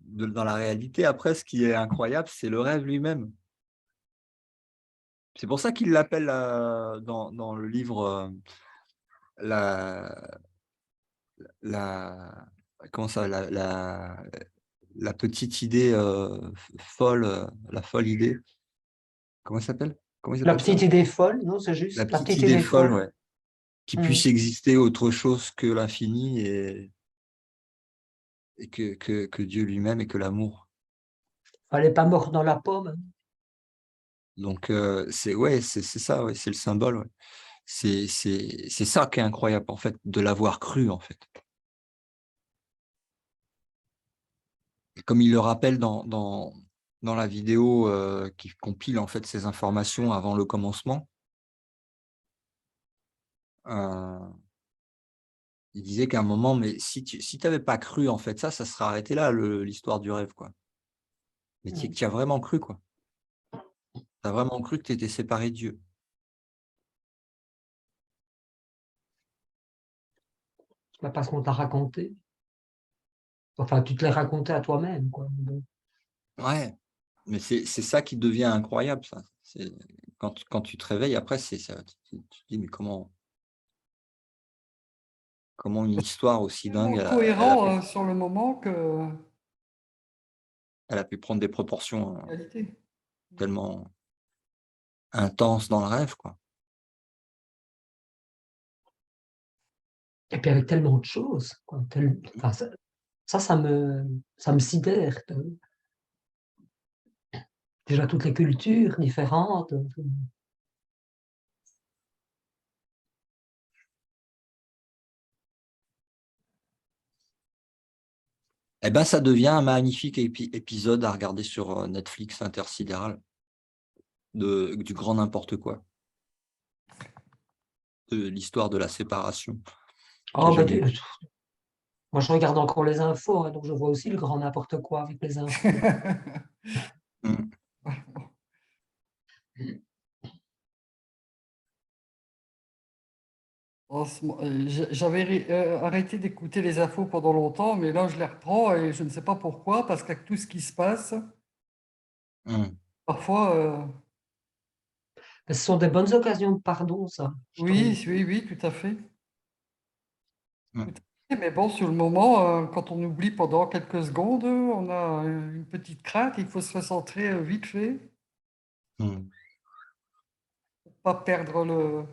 dans la réalité, après, ce qui est incroyable, c'est le rêve lui-même. C'est pour ça qu'il l'appelle dans le livre la, la, comment ça, la petite idée folle, la folle idée. Comment ça s'appelle? Comment ils La appellent ça? petite idée folle, non, c'est La juste la petite petite idée idée folle, folle. ouais. Qu'il Hmm. puisse exister autre chose que l'infini et que Dieu lui-même et que l'amour. Elle n'est pas morte dans la pomme. Donc, c'est ouais, c'est ça, ouais, c'est le symbole. Ouais. C'est ça qui est incroyable, en fait, de l'avoir cru, en fait. Et comme il le rappelle dans la vidéo qui compile, en fait, ces informations avant le commencement, euh, il disait qu'à un moment, mais si tu n'avais pas cru, en fait, ça serait arrêté là, l'histoire du rêve, quoi. Mais Hmm. tu as vraiment cru, quoi. Tu as vraiment cru que tu étais séparé de Dieu. Bah, parce qu'on t'a raconté. Enfin, tu te l'as raconté à toi-même, quoi. Bon. Ouais, mais c'est ça qui devient incroyable, ça. C'est quand tu te réveilles, après, c'est ça. Tu te dis, mais comment une histoire aussi dingue, Tellement cohérent sur le moment que elle a pu prendre des proportions réalité. tellement intenses dans le rêve, quoi. Et puis avec tellement de choses, quoi. Enfin, ça me sidère. Déjà toutes les cultures différentes. Eh ben, ça devient un magnifique épisode à regarder sur Netflix intersidéral du grand n'importe quoi, de l'histoire de la séparation qui a Oh, bah, jamais eu. moi, je regarde encore les infos, hein, donc je vois aussi le grand n'importe quoi avec les infos. Mm. J'avais arrêté d'écouter les infos pendant longtemps, mais là, je les reprends et je ne sais pas pourquoi, parce qu'avec tout ce qui se passe, Mm. parfois, Mais ce sont des bonnes occasions de pardon, ça, je trouve. oui, oui, oui, tout à fait. Tout Mm. à fait. Mais bon, sur le moment, quand on oublie pendant quelques secondes, on a une petite crainte, il faut se recentrer vite fait, Mm. pas perdre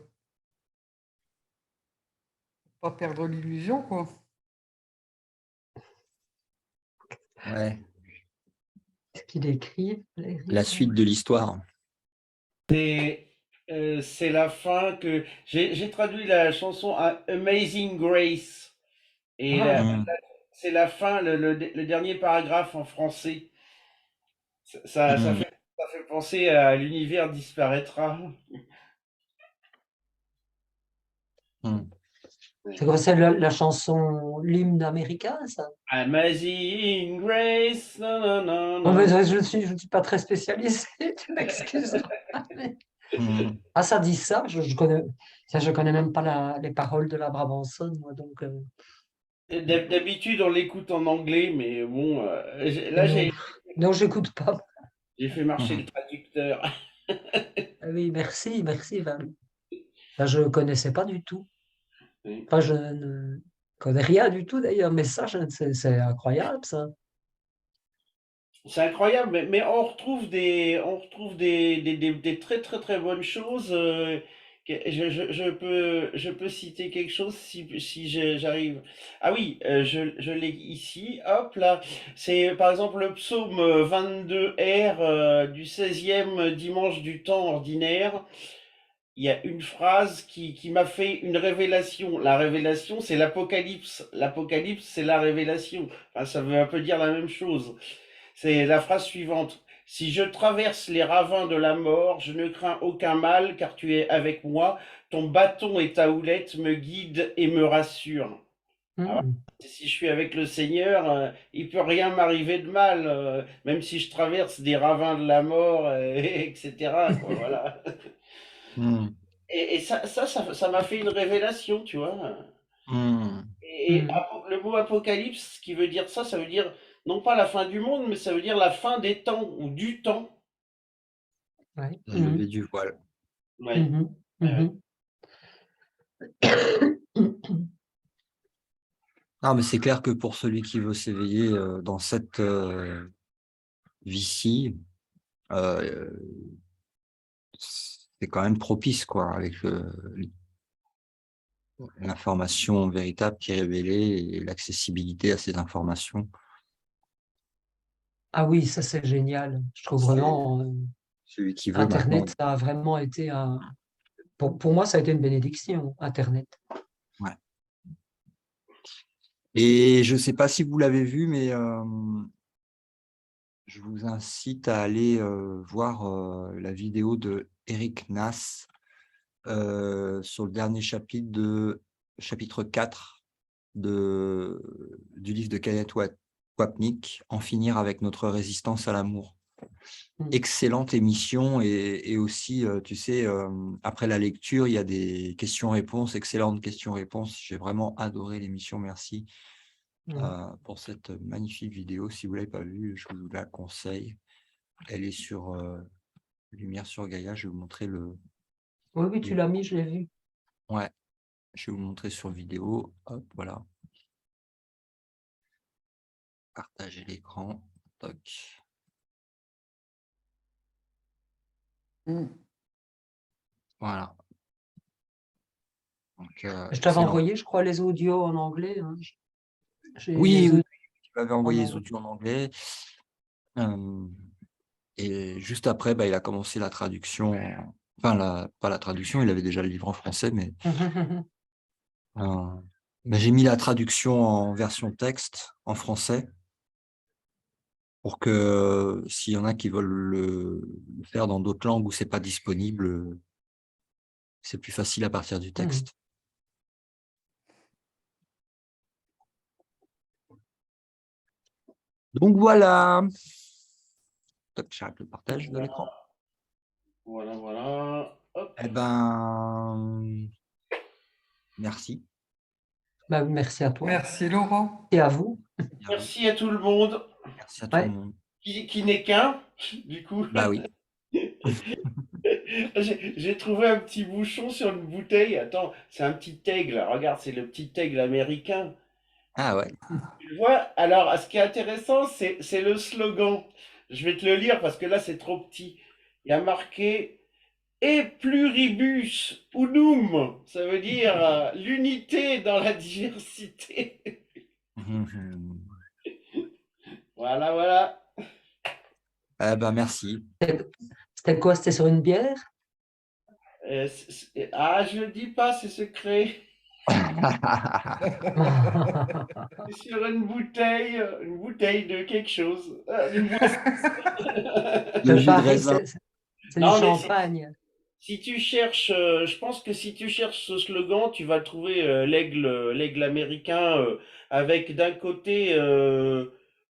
pas perdre l'illusion, quoi. Ouais. qui décrivent les La rites. suite de l'histoire. C'est la fin que j'ai traduit la chanson à Amazing Grace et Ah, Mm, c'est la fin, le dernier paragraphe en français. mm, Ça fait penser à l'univers disparaîtra. mm. c'est quoi, c'est la chanson, l'hymne américain, ça? Amazing Grace, non, non, non, Oh, mais non. je ne suis pas très spécialisé, tu m'excuses. Mm. Ah, ça dit ça, je connais même pas les paroles de la Brabançonne, moi, donc D'habitude, on l'écoute en anglais, mais bon, là, non, non, j'écoute pas. j'ai fait marcher le Mhm. traducteur. Ah oui, merci, merci. Ben, je ne connaissais pas du tout. Enfin, je ne connais rien du tout d'ailleurs, mais ça, c'est incroyable, ça. C'est incroyable, mais on retrouve des très très très bonnes choses. Je peux citer quelque chose si j'arrive. Ah oui, je l'ai ici. Hop là, c'est par exemple le psaume 22 R du 16e dimanche du temps ordinaire. Il y a une phrase qui m'a fait une révélation. La révélation, c'est l'Apocalypse. L'Apocalypse, c'est la révélation. Enfin, ça veut un peu dire la même chose. C'est la phrase suivante. Si je traverse les ravins de la mort, je ne crains aucun mal, car tu es avec moi. Ton bâton et ta houlette me guident et me rassurent. Alors, Mhm. si je suis avec le Seigneur, il peut rien m'arriver de mal, même si je traverse des ravins de la mort, etc., quoi, voilà. Mm. Et ça m'a fait une révélation, tu vois. Mm. Mhm. Le mot apocalypse, ce qui veut dire ça, ça veut dire non pas la fin du monde, mais ça veut dire la fin des temps ou du temps. Ouais. La levée Mhm. du voile. Ouais. Mhm. Ouais. Mhm. Ah, mais c'est clair que pour celui qui veut s'éveiller dans cette vie-ci, euh, c'est quand même propice, quoi, avec l'information véritable qui est révélée et l'accessibilité à ces informations. Ah oui, ça c'est génial. Je trouve C'est vraiment, celui qui veut maintenant. Internet, ça a vraiment été pour moi, ça a été une bénédiction, Internet. Ouais. Et je ne sais pas si vous l'avez vu, mais je vous incite à aller voir la vidéo de Eric Nass sur le dernier chapitre 4 du livre de Kenneth Wapnick, En finir avec notre résistance à l'amour. Mhm. Excellente émission et aussi, tu sais, après la lecture, il y a des questions-réponses, excellentes questions-réponses. J'ai vraiment adoré l'émission, merci Mhm. pour cette magnifique vidéo. Si vous ne l'avez pas vue, je vous la conseille. Elle est sur Lumière sur Gaïa. Je vais vous montrer Oui, oui, tu le- l'as mis, je l'ai vu. Ouais, je vais vous montrer sur vidéo. Hop, voilà. Partager l'écran. Toc. Mhm. Voilà. Donc, Je t'avais excellent. envoyé, je crois, les audios en anglais, hein. J'ai Oui, les oui, audios tu m'avais en envoyé les anglais. audios en anglais. Euh, et juste après, bah, il a commencé la traduction. Enfin, pas la traduction, il avait déjà le livre en français, mais euh, j'ai mis la traduction en version texte, en français, pour que s'il y en a qui veulent le faire dans d'autres langues où c'est pas disponible, c'est plus facile à partir du Mhm. texte. Donc voilà. Toc, j'arrête le partage de l'écran. Voilà, voilà. Hop. Eh ben, merci. Bah, merci à toi Merci Laurent. et à vous. À vous. Merci à tout le monde, Merci à tout le Ouais. monde. qui n'est qu'un, du coup. Bah oui. J'ai trouvé un petit bouchon sur une bouteille. Attends, c'est un petit aigle. Regarde, c'est le petit aigle américain. Ah ouais. Tu le vois? Alors, ce qui est intéressant, c'est le slogan. Je vais te le lire parce que là, c'est trop petit. Il y a marqué E pluribus unum. Ça veut dire l'unité dans la diversité. Voilà, voilà. Eh ben, merci. C'était quoi? C'était sur une bière? Ah, je le dis pas, c'est secret. C'est sur une bouteille de quelque chose. Une boisson. Le De jus de Paris, raisin. c'est du Non, mais champagne. si tu cherches, je pense que si tu cherches ce slogan, tu vas trouver l'aigle américain avec d'un côté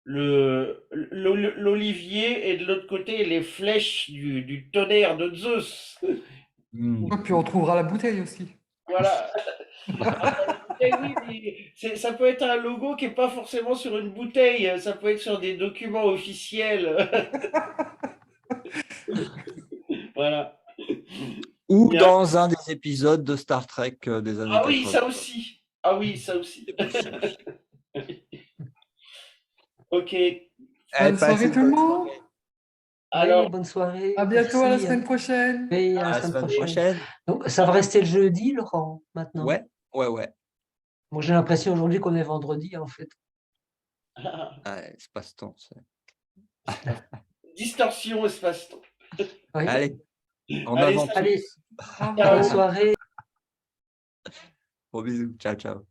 l'olivier et de l'autre côté les flèches du tonnerre de Zeus. Hmm. Et puis on trouvera la bouteille aussi. Voilà. Eh oui, mais ça peut être un logo qui est pas forcément sur une bouteille, ça peut être sur des documents officiels. Voilà. Ou Bien. dans un des épisodes de Star Trek des années Ah oui, 80. ça aussi. Ah oui, ça aussi. C'est possible. Ok. Eh, Bonne passez soirée une tout le bonne monde. soirée. Oui, Alors, bonne soirée. À bientôt, à la Merci. semaine prochaine. Oui, à À la la semaine semaine prochaine. prochaine. Donc, ça va rester le jeudi, Laurent, maintenant. Ouais, ouais, ouais. Moi, j'ai l'impression aujourd'hui qu'on est vendredi, en fait. Ouais, espace-temps. distorsion espace-temps. Oui. Allez, en Allez, avant salut. Allez, tous. Au bonne revoir. soirée. Gros bisous. Ciao, ciao.